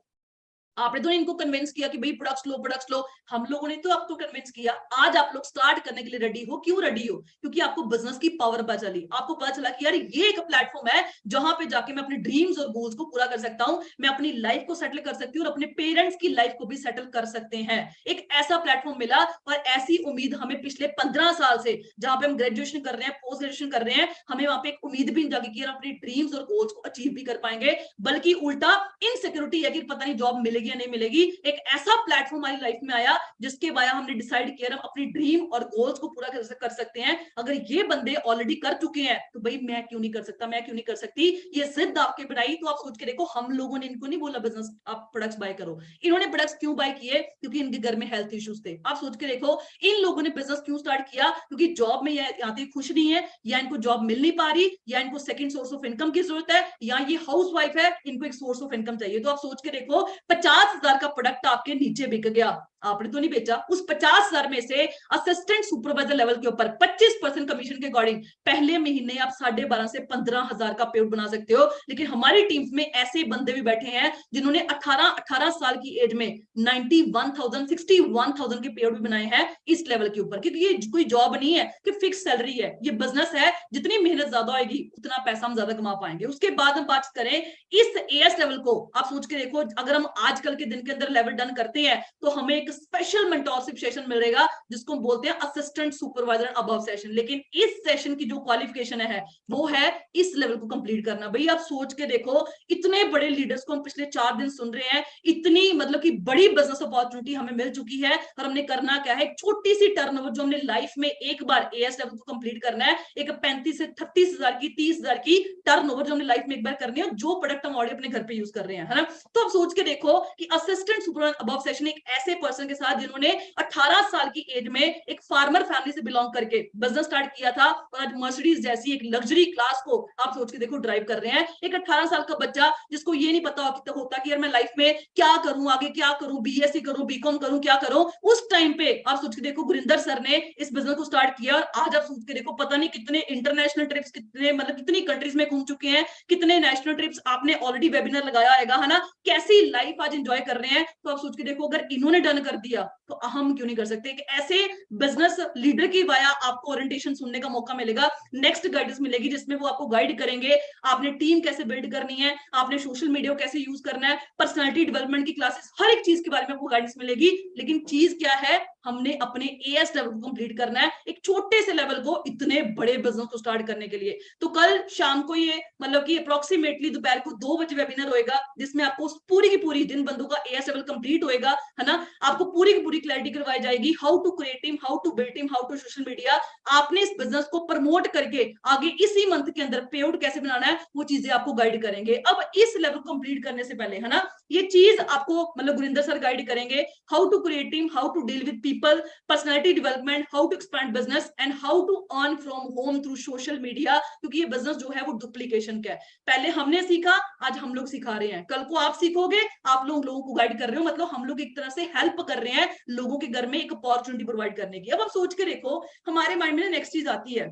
S2: आपने तो इनको कन्विंस किया कि भाई प्रोडक्ट्स लो, प्रोडक्ट्स लो। हम लोगों ने तो आपको कन्विंस किया। आज आप लोग स्टार्ट करने के लिए रेडी हो। क्यों रेडी हो? क्योंकि आपको बिजनेस की पावर पता चली। आपको पता चला कि यार ये एक प्लेटफॉर्म है जहां पे जाके मैं अपने ड्रीम्स और गोल्स को पूरा कर सकता हूं, मैं अपनी लाइफ को सेटल कर सकती हूँ और अपने पेरेंट्स की लाइफ को भी सेटल कर सकते हैं। एक ऐसा प्लेटफॉर्म मिला और ऐसी उम्मीद हमें पिछले 15 साल से, जहां पे हम ग्रेजुएशन कर रहे हैं, पोस्ट ग्रेजुएशन कर रहे हैं, हमें वहां पे एक उम्मीद भी जागी कि हम अपने ड्रीम्स और गोल्स को अचीव भी कर पाएंगे। बल्कि उल्टा इनसिक्योरिटी है कि पता नहीं जॉब मिलेगी या नहीं मिलेगी। एक ऐसा प्लेटफॉर्म हमारी लाइफ में आया जिसके बारे हमने डिसाइड किया हम अपनी ड्रीम और गोल्स को पूरा कर सकते हैं। अगर ये बंदे ऑलरेडी कर चुके हैं तो भाई मैं क्यों नहीं कर सकता, मैं क्यों नहीं कर सकती? ये जिद आपके बनाई। तो आप सोच के देखो, हम लोगों ने इनको नहीं बोला बिजनेस आप प्रोडक्ट्स बाय करो। इन्होंने प्रोडक्ट्स क्यों बाय किए? क्योंकि इनके घर में हेल्थ इश्यूज थे। आप सोच के देखो, इन लोगों ने बिजनेस क्यों स्टार्ट किया? क्योंकि जॉब में यहाँ तक खुश नहीं है, या इनको जॉब मिल नहीं पा रही, या इनको सेकंड सोर्स ऑफ इनकम की जरूरत है, या ये हाउस वाइफ है, इनको एक सोर्स ऑफ इनकम चाहिए। तो आप सोच के देखो, 50,000 का प्रोडक्ट आपके नीचे बिक गया। आपने तो नहीं बेचा। उस 50,000 में से असिस्टेंट सुपरवाइजर लेवल के ऊपर 25% कमीशन के अकॉर्डिंग पहले महीने आप 12,500 से 15,000 का पेआउट बना सकते हो। लेकिन हमारी टीम्स में ऐसे बंदे भी बैठे हैं जिन्होंने 18 साल की एज में 91,000 61,000 के पेआउट भी बनाए हैं इस लेवल के ऊपर। क्योंकि ये कोई जॉब नहीं है कि फिक्स सैलरी है, ये बिजनेस है। जितनी मेहनत ज्यादा होगी उतना पैसा हम ज्यादा कमा पाएंगे। उसके बाद हम बात करें इस एएस लेवल को, आप सोच के देखो, अगर हम आजकल के दिन के अंदर लेवल डन करते हैं तो हमें एक स्पेशल मेंटोरशिप सेशन मिलेगा जिसको हम बोलते हैं असिस्टेंट सुपरवाइजर अबव सेशन। लेकिन इस सेशन की जो क्वालिफिकेशन है वो है इस लेवल को कंप्लीट करना। भाई आप सोच के देखो, इतने बड़े लीडर्स को हम पिछले 4 दिन सुन रहे हैं, इतनी मतलब कि बड़ी बिजनेस अपॉर्चुनिटी हमें मिल चुकी है और हमने करना क्या है? एक छोटी सी टर्नओवर जो हमने लाइफ में एक बार एएस लेवल को कंप्लीट करना है, एक 35 से 30,000 की 30,000 की टर्नओवर जो हमने लाइफ में एक बार करनी है, जो प्रोडक्ट हम ऑलरेडी अपने घर पे यूज कर रहे हैं, है ना? तो आप सोच के देखो कि असिस्टेंट सुपरवाइजर अबव सेशन एक ऐसे पर्सन के साथ जिन्होंने 18 साल की एज में एक फार्मर फैमिली से बिलोंग करके बिजनेस स्टार्ट किया था और आज मर्सिडीज जैसी एक लग्जरी क्लास को आप सोच के देखो ड्राइव कर रहे हैं। एक 18 साल का बच्चा जिसको ये नहीं पता होता कि यार मैं लाइफ में क्या करूं, आगे क्या करूं, बीएससी करूं, बीकॉम करूं, क्या करूं। उस टाइम पे आप सोच के देखो गुरिंदर सर ने इस बिजनेस को स्टार्ट किया और आज आप सोच के देखो पता नहीं कितने इंटरनेशनल ट्रिप्स, कितने मतलब कितनी कंट्रीज में घूम चुके हैं, कितने नेशनल ट्रिप्स आपने ऑलरेडी वेबिनार लगाया है ना, कैसी लाइफ आज एंजॉय कर रहे हैं। तो आप सोच के देखो, अगर इन्होंने डन कर दिया तो हम क्यों नहीं कर सकते? एक ऐसे बिजनेस लीडर की वाया आपको ओरिएंटेशन सुनने का मौका मिलेगा, नेक्स्ट गाइडेंस मिलेगी जिसमें वो आपको गाइड करेंगे आपने टीम कैसे बिल्ड करनी है, आपने सोशल मीडिया कैसे यूज करना है, पर्सनालिटी डेवलपमेंट की क्लासेस, हर एक चीज के बारे में आपको गाइडेंस मिलेगी। लेकिन चीज क्या है? हमने अपने एएस लेवल को कंप्लीट करना है, एक छोटे से लेवल को इतने बड़े बिजनेस को स्टार्ट करने के लिए। तो कल शाम को ये मतलब कि अप्रोक्सीमेटली दोपहर को 2 बजे वेबिनार होएगा जिसमें आपको पूरी की पूरी दिन बंदों का AS लेवल कंप्लीट होएगा, है ना, आपको पूरी की पूरी क्लैरिटी करवाई जाएगी, how to create team, how to build team, how to social media, आपने इस बिजनेस को प्रमोट करके आगे इसी मंथ के अंदर पे आउट कैसे बनाना है वो चीजें आपको गाइड करेंगे। अब इस लेवल कंप्लीट करने से पहले, है ना, ये चीज आपको मतलब गुरिंदर सर गाइड करेंगे, how to create team, how to deal with people, personality development, how to expand business and how to earn from home through social media, क्योंकि ये बिजनेस जो है वो डुप्लीकेशन का है। पहले हमने सीखा, आज हम लोग सिखा रहे हैं, कल को आप सीखोगे, आप लोगों को गाइड कर रहे हो, मतलब हम लोग एक तरह से हेल्प कर रहे हैं लोगों के घर में एक अपॉर्चुनिटी प्रोवाइड करने की। अब आप सोच के देखो, हमारे माइंड में नेक्स्ट चीज आती है,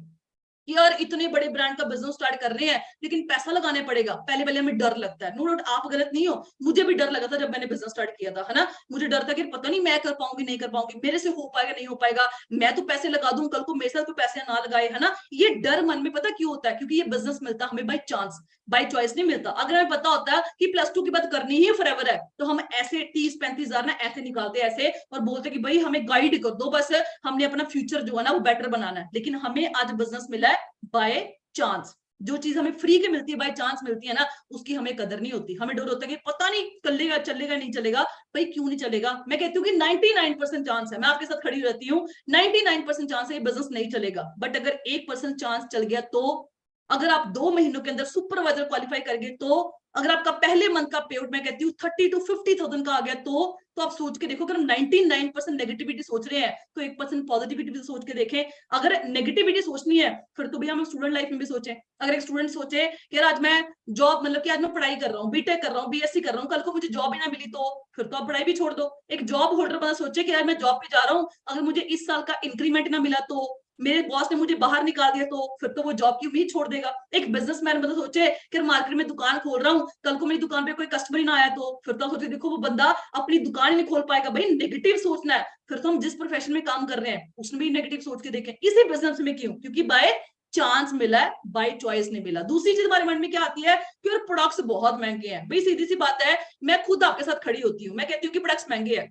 S2: यार इतने बड़े ब्रांड का बिजनेस स्टार्ट कर रहे हैं लेकिन पैसा लगाने पड़ेगा, पहले पहले हमें डर लगता है। नो डाउट आप गलत नहीं हो, मुझे भी डर लगा था जब मैंने बिजनेस स्टार्ट किया था, है ना, मुझे डर था कि पता नहीं मैं कर पाऊंगी नहीं कर पाऊंगी, मेरे से हो पाएगा नहीं हो पाएगा, मैं तो पैसे लगा दूं, कल को मेरे साथ कोई पैसे ना लगाए, है ना। ये डर मन में पता क्यों होता है, क्योंकि ये बिजनेस मिलता हमें बाई चांस, बाई चॉइस नहीं मिलता। अगर हमें पता होता कि +2 के बाद करनी ही फॉरएवर है, तो हम ऐसे 30-35 हजार ना ऐसे निकालते ऐसे और बोलते कि भाई हमें गाइड कर दो, बस हमने अपना फ्यूचर जो है ना वो बेटर बनाना है। लेकिन हमें आज बिजनेस मिला है बाय चांस, जो चीज हमें फ्री की मिलती है, बाय चांस मिलती है ना, उसकी हमें कदर नहीं होती। हमें डर होता है कि पता नहीं चलेगा चलेगा नहीं चलेगा। भाई क्यों नहीं चलेगा, मैं कहती हूँ कि 99% चांस है, मैं आपके साथ खड़ी रहती हूँ, 99% चांस है ये बिजनेस नहीं चलेगा, बट अगर 1% चांस चल गया तो, अगर आप 2 महीनों के अंदर सुपरवाइजर क्वालिफाई कर गए तो, अगर आपका पहले मंथ का पे आउट मैं कहती हूँ 30 to 50,000 का आ गया तो आप सोच के देखो, अगर हम 99% नेगेटिविटी सोच रहे हैं तो 1% पॉजिटिविटी भी सोच के देखें। अगर नेगेटिविटी सोचनी है फिर तो भैया हम स्टूडेंट लाइफ में भी सोचें। अगर एक स्टूडेंट सोचे कि यार आज मैं जॉब मतलब कि आज मैं पढ़ाई कर रहा हूँ, बीटेक कर रहा हूँ, BSc कर रहा हूँ, कल को मुझे जॉब ही ना मिली तो फिर तो आप पढ़ाई भी छोड़ दो। एक जॉब होल्डर बंदा सोचे कि यार मैं जॉब पे जा रहा हूँ, अगर मुझे इस साल का इंक्रीमेंट ना मिला तो, मेरे बॉस ने मुझे बाहर निकाल दिया तो फिर तो वो जॉब की उम्मीद छोड़ देगा। एक बिजनेसमैन बंदा सोचे कि मार्केट में दुकान खोल रहा हूँ, कल को मेरी दुकान पे कोई कस्टमर ही ना आया तो फिर तो सोचे देखो वो बंदा अपनी दुकान ही नहीं खोल पाएगा। भाई नेगेटिव सोचना है, फिर तो हम जिस प्रोफेशन में काम कर रहे हैं उसमें भी नेगेटिव सोच के देखें। इसी बिजनेस में क्यों, क्योंकि बाय चांस मिला है, बाय चॉइस नहीं मिला। दूसरी चीज हमारे माइंड में क्या आती है कि और प्रोडक्ट्स बहुत महंगे हैं। भाई सीधी सी बात है, मैं खुद आपके साथ खड़ी होती हूँ, मैं कहती हूँ कि प्रोडक्ट्स महंगे हैं,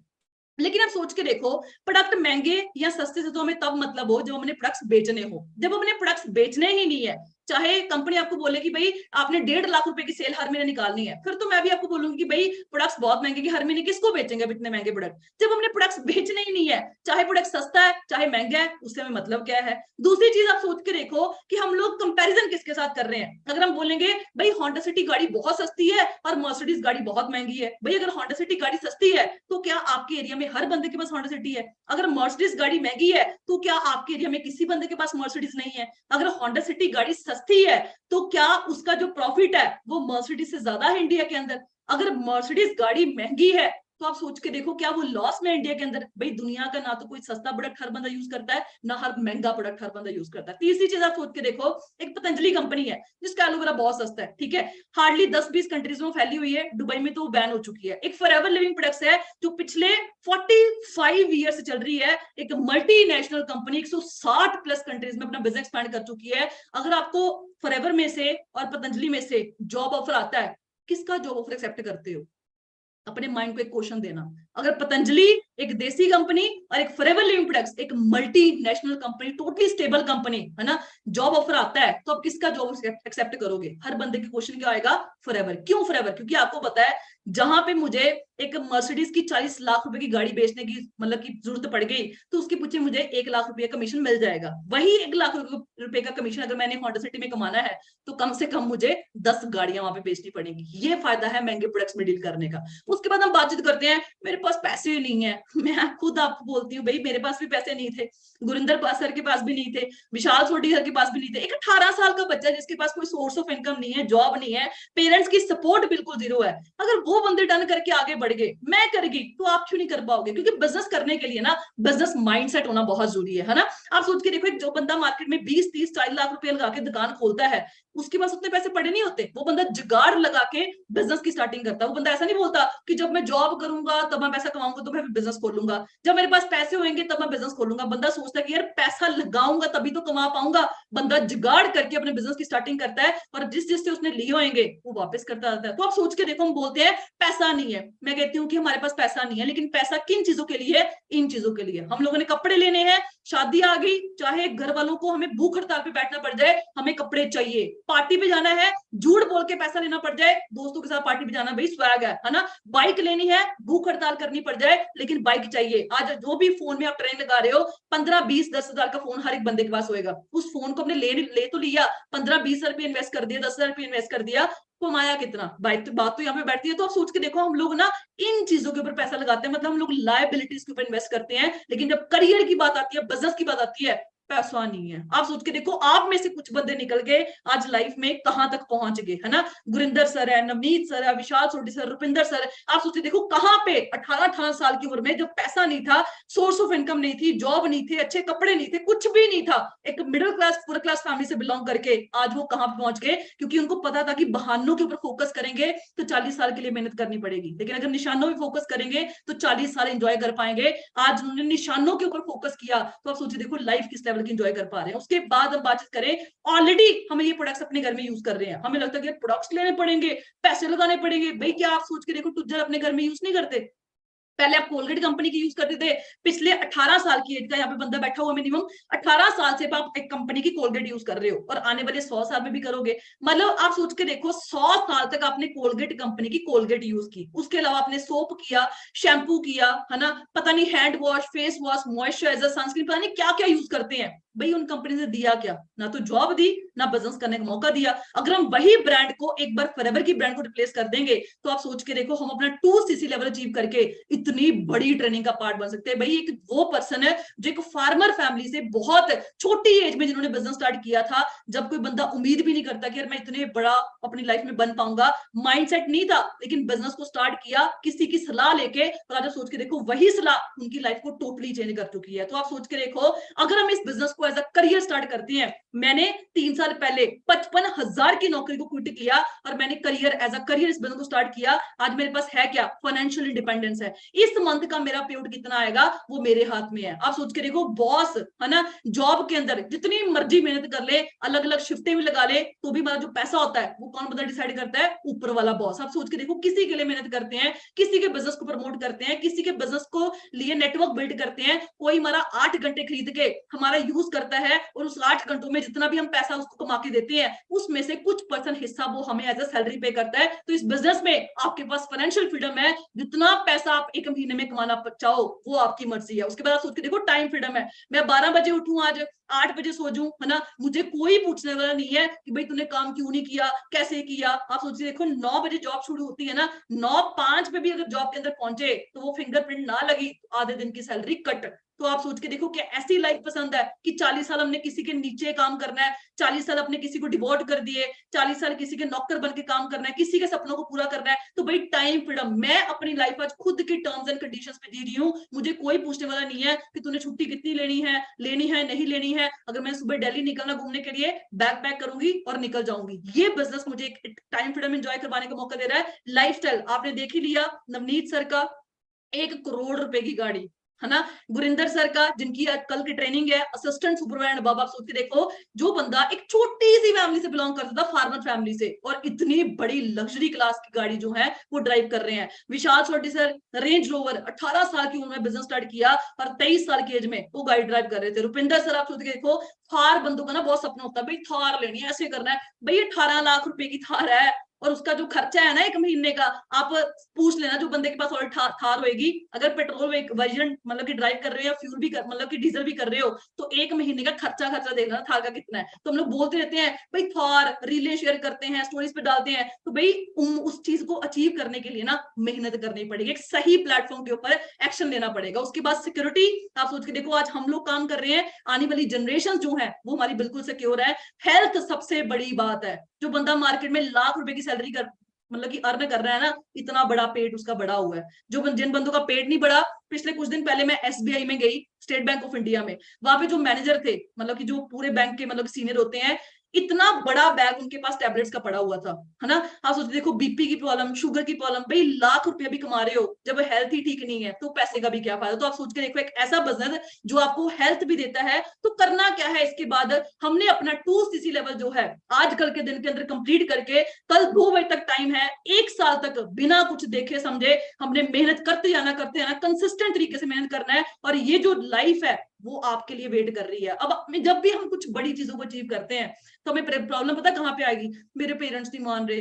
S2: लेकिन आप सोच के देखो प्रोडक्ट महंगे या सस्ते से तो हमें तब मतलब हो जब हमने प्रोडक्ट्स बेचने हो। जब हमने प्रोडक्ट्स बेचने ही नहीं है, चाहे कंपनी आपको बोले कि भाई आपने 1.5 लाख रुपए की सेल हर महीने निकालनी है, फिर तो मैं भी आपको बोलूंगी कि भाई प्रोडक्ट्स बहुत महंगे कि हर महीने किसको बेचेंगे अब इतने महंगे प्रोडक्ट। जब हमने प्रोडक्ट्स बेचने ही नहीं है, चाहे प्रोडक्ट सस्ता है चाहे महंगा है, उससे हमें मतलब क्या है। दूसरी चीज आप सोच के देखो कि हम लोग कंपैरिजन किसके साथ कर रहे हैं। अगर हम बोलेंगे भाई होंडा सिटी गाड़ी बहुत सस्ती है और मर्सिडीज गाड़ी बहुत महंगी है, भाई अगर होंडा सिटी गाड़ी सस्ती है तो क्या आपके एरिया में हर बंदे के पास होंडा सिटी है? अगर मर्सिडीज गाड़ी महंगी है तो क्या आपके एरिया में किसी बंदे के पास मर्सिडीज नहीं है? अगर होंडा सिटी गाड़ी सस्ती है तो क्या उसका जो प्रॉफिट है वो मर्सिडीज से ज्यादा है इंडिया के अंदर? अगर मर्सिडीज गाड़ी महंगी है तो आप सोच के देखो क्या वो लॉस में इंडिया के अंदर? भाई दुनिया का ना तो कोई सस्ता प्रोडक्ट हर बंदा यूज करता है, ना हर महंगा प्रोडक्ट हर बंदा यूज करता है। तीसरी चीज आप सोच के देखो, एक पतंजलि कंपनी है जिसका एलोवेरा बहुत सस्ता है, ठीक है, हार्डली 10-20 कंट्रीज में फैली हुई है, दुबई में तो बैन हो चुकी है। एक फॉरएवर लिविंग प्रोडक्ट्स है जो पिछले 45 ईयर से चल रही है, एक मल्टीनेशनल कंपनी 160 प्लस कंट्रीज में अपना बिजनेस एक्सपैंड कर चुकी है। अगर आपको फॉरएवर में से और पतंजलि में से जॉब ऑफर आता है, किसका जॉब ऑफर एक्सेप्ट करते हो? अपने माइंड को एक क्वेश्चन देना। अगर पतंजलि एक देसी कंपनी और एक फॉरएवर लिविंग प्रोडक्ट्स एक multinational company, totally stable company, है ना, जॉब ऑफर आता है तो आप किसका जॉब एक्सेप्ट करोगे? हर बंदे के क्वेश्चन क्या आएगा? फॉरएवर। क्यों फॉरएवर? क्योंकि आपको पता है जहां पे मुझे एक मर्सिडीज की 40 लाख रुपए की गाड़ी बेचने की मतलब की जरूरत पड़ गई तो उसके पीछे मुझे 1 लाख रुपए कमीशन मिल जाएगा। वही 1 लाख रुपए का कमीशन अगर मैंने होंडा सिटी में कमाना है तो कम से कम मुझे 10 गाड़ियां वहां पे बेचनी पड़ेंगी। ये फायदा है महंगे प्रोडक्ट्स में डील करने का। उसके बाद हम बातचीत करते हैं, मेरे पास पैसे ही नहीं है। मैं खुद आपको बोलती हूँ भाई मेरे पास भी पैसे नहीं थे, गुरिंदर सर के पास भी नहीं थे, विशाल सोडी सर के पास भी नहीं थे। एक 18 साल का बच्चा जिसके पास कोई सोर्स ऑफ इनकम नहीं है, जॉब नहीं है, पेरेंट्स की सपोर्ट बिल्कुल जीरो है, अगर वो बंदे डन करके आगे बढ़ गए, मैं करेगी तो आप क्यों नहीं कर पाओगे? क्योंकि बिजनेस करने के लिए ना बिजनेस माइंडसेट होना बहुत जरूरी है ना। आप सोच के देखो, एक जो बंदा मार्केट में 20-30-40 लाख रुपए लगा के दुकान खोलता है, उसके पास उतने पैसे पड़े नहीं होते। वो बंदा जुगाड़ लगा के बिजनेस की स्टार्टिंग करता है। वो बंदा ऐसा नहीं बोलता कि जब मैं जॉब करूंगा तब मैं पैसा कमाऊंगा तो मैं बिजनेस खोलूंगा, जब मेरे पास पैसे होंगे तब मैं बिजनेस खोलूंगा। बंदा सोचता है कि यार पैसा लगाऊंगा तभी तो कमा पाऊंगा। बंदा जुगाड़ करके अपने बिजनेस की स्टार्टिंग करता है और जिस जिससे उसने लिए होंगे वो वापस करता रहता है। तो आप सोच के देखो, हम बोलते हैं पैसा नहीं है, मैं कहती हूँ कि हमारे पास पैसा नहीं है, लेकिन पैसा किन चीजों के लिए है? इन चीजों के लिए। हम लोगों ने कपड़े लेने हैं, शादी आ गई, चाहे घर वालों को हमें भूख हड़ताल पे बैठना पड़ जाए, हमें कपड़े चाहिए। पार्टी पे जाना है, झूठ बोल के पैसा लेना पड़ जाए, दोस्तों के साथ पार्टी पे जाना, भाई स्वैग है ना, बाई बाइक लेनी है, भूख हड़ताल करनी पड़ जाए, लेकिन बाइक चाहिए। आज जो भी फोन में आप ट्रेंड लगा रहे हो, 15-20-10 हजार का फोन हर एक बंदे के पास होएगा। उस फोन को हमने ले तो लिया, 15-20 हजार रुपये इन्वेस्ट कर दिया, 10 हजार रुपये इन्वेस्ट कर दिया, कमाया कितना? बात तो यहाँ पे बैठती है। तो आप सोच के देखो, हम लोग ना इन चीजों के ऊपर पैसा लगाते हैं, मतलब हम लोग लायबिलिटीज के ऊपर इन्वेस्ट करते हैं, लेकिन जब करियर की बात आती है, बिजनेस की बात आती है, पैसा नहीं है। आप सोच के देखो, आप में से कुछ बंदे निकल गए आज लाइफ में कहां तक पहुंच गए, है ना? गुरिंदर सर है, नवनीत सर है, विशाल सोडी सर, रुपिंदर सर है। आप सोचिए देखो कहां पे 18-18 साल की उम्र में, जब पैसा नहीं था, सोर्स ऑफ इनकम नहीं थी, जॉब नहीं थे, अच्छे कपड़े नहीं थे, कुछ भी नहीं था, एक middle class poor class family से बिलोंग करके आज वो कहां पहुंच गए? क्योंकि उनको पता था कि बहानों के ऊपर फोकस करेंगे तो 40 साल के लिए मेहनत करनी पड़ेगी, लेकिन अगर निशानों पे फोकस करेंगे तो 40 साल एंजॉय कर पाएंगे। आज उन्होंने निशानों के ऊपर फोकस किया, तो आप सोचिए देखो लाइफ किस लेवल की एंजॉय कर पा रहे हैं। उसके बाद हम बातचीत करें, ऑलरेडी हम ये प्रोडक्ट्स अपने घर में यूज कर रहे हैं, हमें लगता है कि प्रोडक्ट्स लेने पड़ेंगे, पैसे लगाने पड़ेंगे। भाई क्या आप सोच के देखो, टूथर अपने घर में यूज नहीं करते? पहले आप कोलगेट कंपनी की यूज करते थे, पिछले 18 साल की एज का यहाँ पे बंदा बैठा हुआ, मिनिमम 18 साल से आप एक कंपनी की कोलगेट यूज कर रहे हो, और आने वाले 100 साल में भी करोगे। मतलब आप सोच के देखो, 100 साल तक आपने कोलगेट कंपनी की कोलगेट यूज की, उसके अलावा आपने सोप किया, शैम्पू किया, है ना, पता नहीं hand wash, face wash, moisturiser, sunscreen, पता नहीं क्या क्या यूज करते हैं। भाई उन कंपनी ने दिया क्या? ना तो जॉब दी, ना बिजनेस करने का मौका दिया। अगर हम वही ब्रांड को एक बार फॉरएवर की ब्रांड को रिप्लेस कर देंगे, तो आप सोच के देखो, हम अपना 2cc लेवल अचीव करके इतनी बड़ी ट्रेनिंग का पार्ट बन सकते हैं। भाई एक वो पर्सन है जो एक फार्मर फैमिली से बहुत छोटी एज में जिन्होंने बिजनेस स्टार्ट किया था, जब कोई बंदा उम्मीद भी नहीं करता कि यार मैं इतने बड़ा अपनी लाइफ में बन पाऊंगा, माइंडसेट नहीं था, लेकिन बिजनेस को स्टार्ट किया किसी की सलाह लेके, और आज आप सोच के देखो वही सलाह उनकी लाइफ को टोटली चेंज कर चुकी है। तो आप सोच के देखो, अगर हम इस बिजनेस को एज अ करियर स्टार्ट करते हैं, मैंने 3 साल पहले 55,000 की नौकरी को क्विट किया, और मैंने करियर एज अ करियर इस बिजनेस को स्टार्ट किया। आज मेरे पास है क्या? फाइनेंशियल इंडिपेंडेंस है। इस मंथ का मेरा पेआउट कितना आएगा वो मेरे हाथ में है। आप सोच के देखो, बॉस है ना, जॉब के अंदर जितनी मर्जी मेहनत कर ले, अलग अलग शिफ्टें भी लगा ले, तो भी मतलब जो पैसा होता है वो कौन बंदा डिसाइड करता है? ऊपर वाला बॉस। आप सोच के देखो, किसी के लिए मेहनत करते हैं, किसी के बिजनेस को प्रमोट करते हैं, किसी के बिजनेस को लिए नेटवर्क बिल्ड करते हैं, कोई हमारा 8 घंटे खरीद के हमारा यूज करता है, और उस 8 घंटों में जितना भी हम पैसा उसको कमा के देते हैं, उसमें से कुछ परसेंट हिस्सा वो हमें एज अ सैलरी पे करता है। तो इस बिजनेस में आपके पास फाइनेंशियल फ्रीडम है, जितना पैसा आप एक महीने में कमाना चाहो वो आपकी मर्जी है। उसके बाद आप सोच के देखो, टाइम फ्रीडम है, मैं 12 बजे उठूं, आज 8 बजे सो जाऊं, है ना, मुझे कोई पूछने वाला नहीं है कि भाई तूने काम क्यों नहीं किया, कैसे किया। आप सोचिए देखो, 9 बजे जॉब शुरू होती है ना, 9:05 पे भी अगर जॉब के अंदर पहुंचे तो वो फिंगरप्रिंट ना लगी, आधे दिन की सैलरी कट। तो आप सोच के देखो, क्या ऐसी लाइफ पसंद है कि 40 साल हमने किसी के नीचे काम करना है, 40 साल अपने किसी को डिवोट कर दिए, 40 साल किसी के नौकर बन के काम करना है, किसी के सपनों को पूरा करना है? तो भाई टाइम फ्रीडम, मैं अपनी लाइफ आज खुद की टर्म्स एंड कंडीशंस पे जी रही हूँ। मुझे कोई पूछने वाला नहीं है कि तूने छुट्टी कितनी लेनी है, नहीं लेनी है। अगर मैं सुबह दिल्ली निकलना घूमने के लिए, बैग पैक करूंगी और निकल जाऊंगी। ये बिजनेस मुझे एक टाइम फ्रीडम एंजॉय करवाने का मौका दे रहा है। लाइफस्टाइल आपने देख ही लिया, नवनीत सर का 1 करोड़ रुपए की गाड़ी, है ना, गुरिंदर सर का जिनकी आज कल की ट्रेनिंग है असिस्टेंट सुपरवाइजर, बाबा सोच के देखो, जो बंदा एक छोटी सी फैमिली से बिलोंग करता था, फार्मर फैमिली से, और इतनी बड़ी लग्जरी क्लास की गाड़ी जो है वो ड्राइव कर रहे हैं। विशाल सोडी सर रेंज रोवर, 18 साल की उम्र में बिजनेस स्टार्ट किया और 23 साल की एज में वो गाड़ी ड्राइव कर रहे थे। रुपिंदर सर आप सोच के देखो, थार बंदों का ना बहुत सपना होता है, भाई थार लेनी है, ऐसे करना है। भाई 18 लाख रुपए की थार है, और उसका जो खर्चा है ना एक महीने का, आप पूछ लेना जो बंदे के पास और थार होएगी, अगर पेट्रोल वर्जन मतलब कि ड्राइव कर रहे हो या फ्यूल भी कर मतलब कि डीजल भी कर रहे हो, तो एक महीने का खर्चा देखना थार का कितना है। तो हम लोग बोलते रहते हैं भाई थार, रीले शेयर करते हैं, स्टोरीज पे डालते हैं, तो भाई उस चीज को अचीव करने के लिए ना मेहनत करनी पड़ेगी, एक सही प्लेटफॉर्म के ऊपर एक्शन लेना पड़ेगा। उसके बाद सिक्योरिटी, आप सोच के देखो, आज हम लोग काम कर रहे हैं, आने वाली जनरेशन जो है वो हमारी बिल्कुल सिक्योर है। हेल्थ सबसे बड़ी बात है। जो बंदा मार्केट में लाख रुपए की सैलरी कर मतलब कि अर्न कर रहा है ना, इतना बड़ा पेट उसका बड़ा हुआ है। जो जिन बंदों का पेट नहीं बढ़ा, पिछले कुछ दिन पहले मैं एसबीआई में गई, स्टेट बैंक ऑफ इंडिया में, वहां पे जो मैनेजर थे, मतलब कि जो पूरे बैंक के मतलब सीनियर होते हैं, इतना बड़ा बैग उनके पास टैबलेट्स का पड़ा हुआ था, है ना। आप सोचते देखो, बीपी की प्रॉब्लम, शुगर की प्रॉब्लम, भाई लाख रुपया भी कमा रहे हो, जब हेल्थ ही ठीक नहीं है तो पैसे का भी क्या फायदा। तो आप सोच के देखो, एक ऐसा बिजनेस जो आपको हेल्थ भी देता है, तो करना क्या है इसके बाद, हमने अपना 2cc लेवल जो है आज कल के दिन के अंदर कंप्लीट करके, कल 2 बजे तक टाइम है, 1 साल तक बिना कुछ देखे समझे हमने मेहनत करते जाना कंसिस्टेंट तरीके से मेहनत करना है, और ये जो लाइफ है वो आपके लिए वेट कर रही है। अब जब भी हम कुछ बड़ी चीजों को अचीव करते हैं, तो हमें प्रॉब्लम पता कहां पे आएगी? मेरे पेरेंट्स नहीं मान रहे,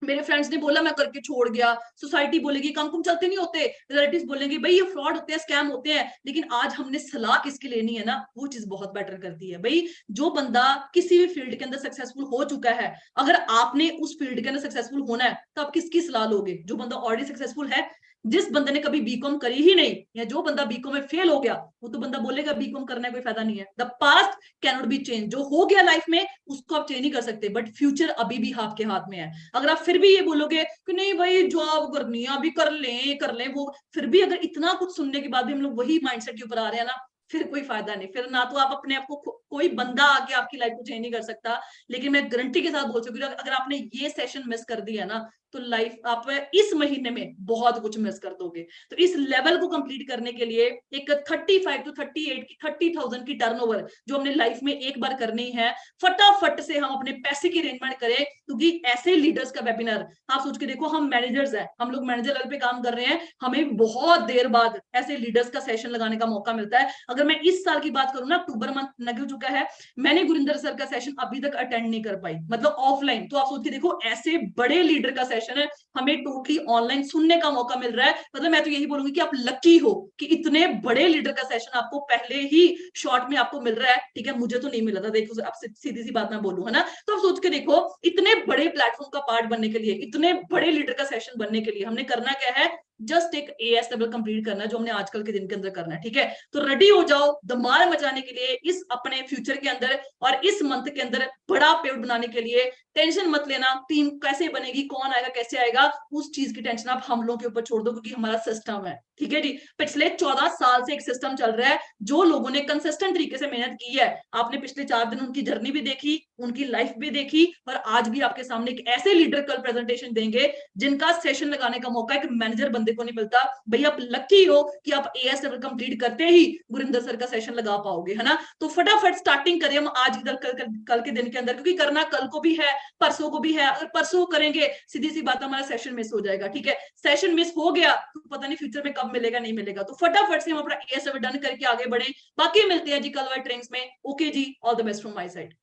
S2: मेरे फ्रेंड्स ने बोला मैं करके छोड़ गया, सोसाइटी बोलेगी काम कुम चलते नहीं होते, रिलेटिव्स बोलेंगे भाई ये फ्रॉड होते हैं, स्कैम होते हैं, लेकिन आज हमने सलाह किसकी लेनी है ना, वो चीज बहुत बेटर करती है भाई। जो बंदा किसी भी फील्ड के अंदर सक्सेसफुल हो चुका है, अगर आपने उस फील्ड के अंदर सक्सेसफुल होना है तो आप किसकी सलाह लोगे? जो बंदा ऑलरेडी सक्सेसफुल है। जिस बंदे ने कभी बीकॉम करी ही नहीं, या जो बंदा बीकॉम में फेल हो गया, वो तो बंदा बोलेगा बीकॉम करने का कोई फायदा नहीं है। The past can not be change, जो हो गया लाइफ में उसको आप चेंज नहीं कर सकते, बट फ्यूचर अभी भी आपके हाथ में है। अगर आप फिर भी ये बोलोगे कि नहीं भाई जॉब करनी है अभी कर लें वो, फिर भी अगर इतना कुछ सुनने के बाद भी हम लोग वही माइंडसेट के ऊपर आ रहे हैं ना, फिर कोई फायदा नहीं। फिर ना तो आप अपने आप को कोई बंदा आके आपकी लाइफ को चेंज नहीं कर सकता। लेकिन मैं गारंटी के साथ बोल सकती हूँ अगर आपने ये सेशन मिस कर दिया ना, तो लाइफ आप इस महीने में बहुत कुछ मिस कर दोगे। तो इस लेवल को कंप्लीट करने के लिए एक 35 टू 38 की 30,000 की टर्नओवर जो हमने लाइफ में एक बार करनी है, फटाफट से हम अपने पैसे की अरेंजमेंट करें। क्योंकि ऐसे लीडर्स का वेबिनार, आप सोच के देखो, हम मैनेजर्स हैं, हम लोग मैनेजर लेवल पे काम कर रहे हैं, हमें बहुत देर बाद ऐसे लीडर्स का सेशन लगाने का मौका मिलता है। अगर मैं इस साल की बात करूं ना, अक्टूबर मंथ लग चुका है, मैंने गुरिंदर सर का सेशन अभी तक अटेंड नहीं कर पाई, मतलब ऑफलाइन। तो आप सोच के देखो, ऐसे बड़े लीडर का सेशन है, हमें टोटली ऑनलाइन सुनने का मौका मिल रहा है। मतलब मैं तो यही बोलूंगी कि आप लकी हो कि इतने बड़े लीडर का सेशन आपको पहले ही शॉर्ट में आपको मिल रहा है। ठीक है, मुझे तो नहीं मिला था, देखो आपसे सीधी सी बात मैं बोलूं, है ना। तो आप सोच के देखो, इतने बड़े प्लेटफॉर्म का पार्ट बनने के लिए, इतने बड़े लीडर का सेशन बनने के लिए हमने करना क्या है? जस्ट एक एएस लेवल कंप्लीट करना है, जो हमने आजकल के दिन के अंदर करना है। ठीक है, तो रेडी हो जाओ धमाल मचाने के लिए इस अपने फ्यूचर के अंदर, और इस मंथ के अंदर बड़ा पेड़ बनाने के लिए। टेंशन मत लेना, टीम कैसे बनेगी, कौन आएगा, कैसे आएगा, उस चीज की टेंशन आप हम लोग के ऊपर छोड़ दो, क्योंकि हमारा सिस्टम है। ठीक है जी, पिछले 14 साल से एक सिस्टम चल रहा है, जो लोगों ने कंसिस्टेंट तरीके से मेहनत की है। आपने पिछले 4 दिन उनकी जर्नी भी देखी, उनकी लाइफ भी देखी, और आज भी आपके सामने एक ऐसे लीडर कल प्रेजेंटेशन देंगे जिनका सेशन लगाने का मौका एक मैनेजर बंदे को नहीं मिलता। भैया आप लकी हो कि आप एएस लेवल कंप्लीट करते ही गुरिंदर सर का सेशन लगा पाओगे, है ना। तो फटाफट स्टार्टिंग करें हम आज कल के दिन के अंदर, क्योंकि करना कल को भी है, परसों को भी है। अगर परसों करेंगे, सीधी सी बात, हमारा सेशन मिस हो जाएगा। ठीक है, सेशन मिस हो गया तो पता नहीं फ्यूचर में कब मिलेगा, नहीं मिलेगा। तो फटाफट से हम अपना एएस डन करके आगे बढ़े। बाकी मिलते हैं जी कल वाले ट्रेनिंग्स में। ओके जी, all the best from my side.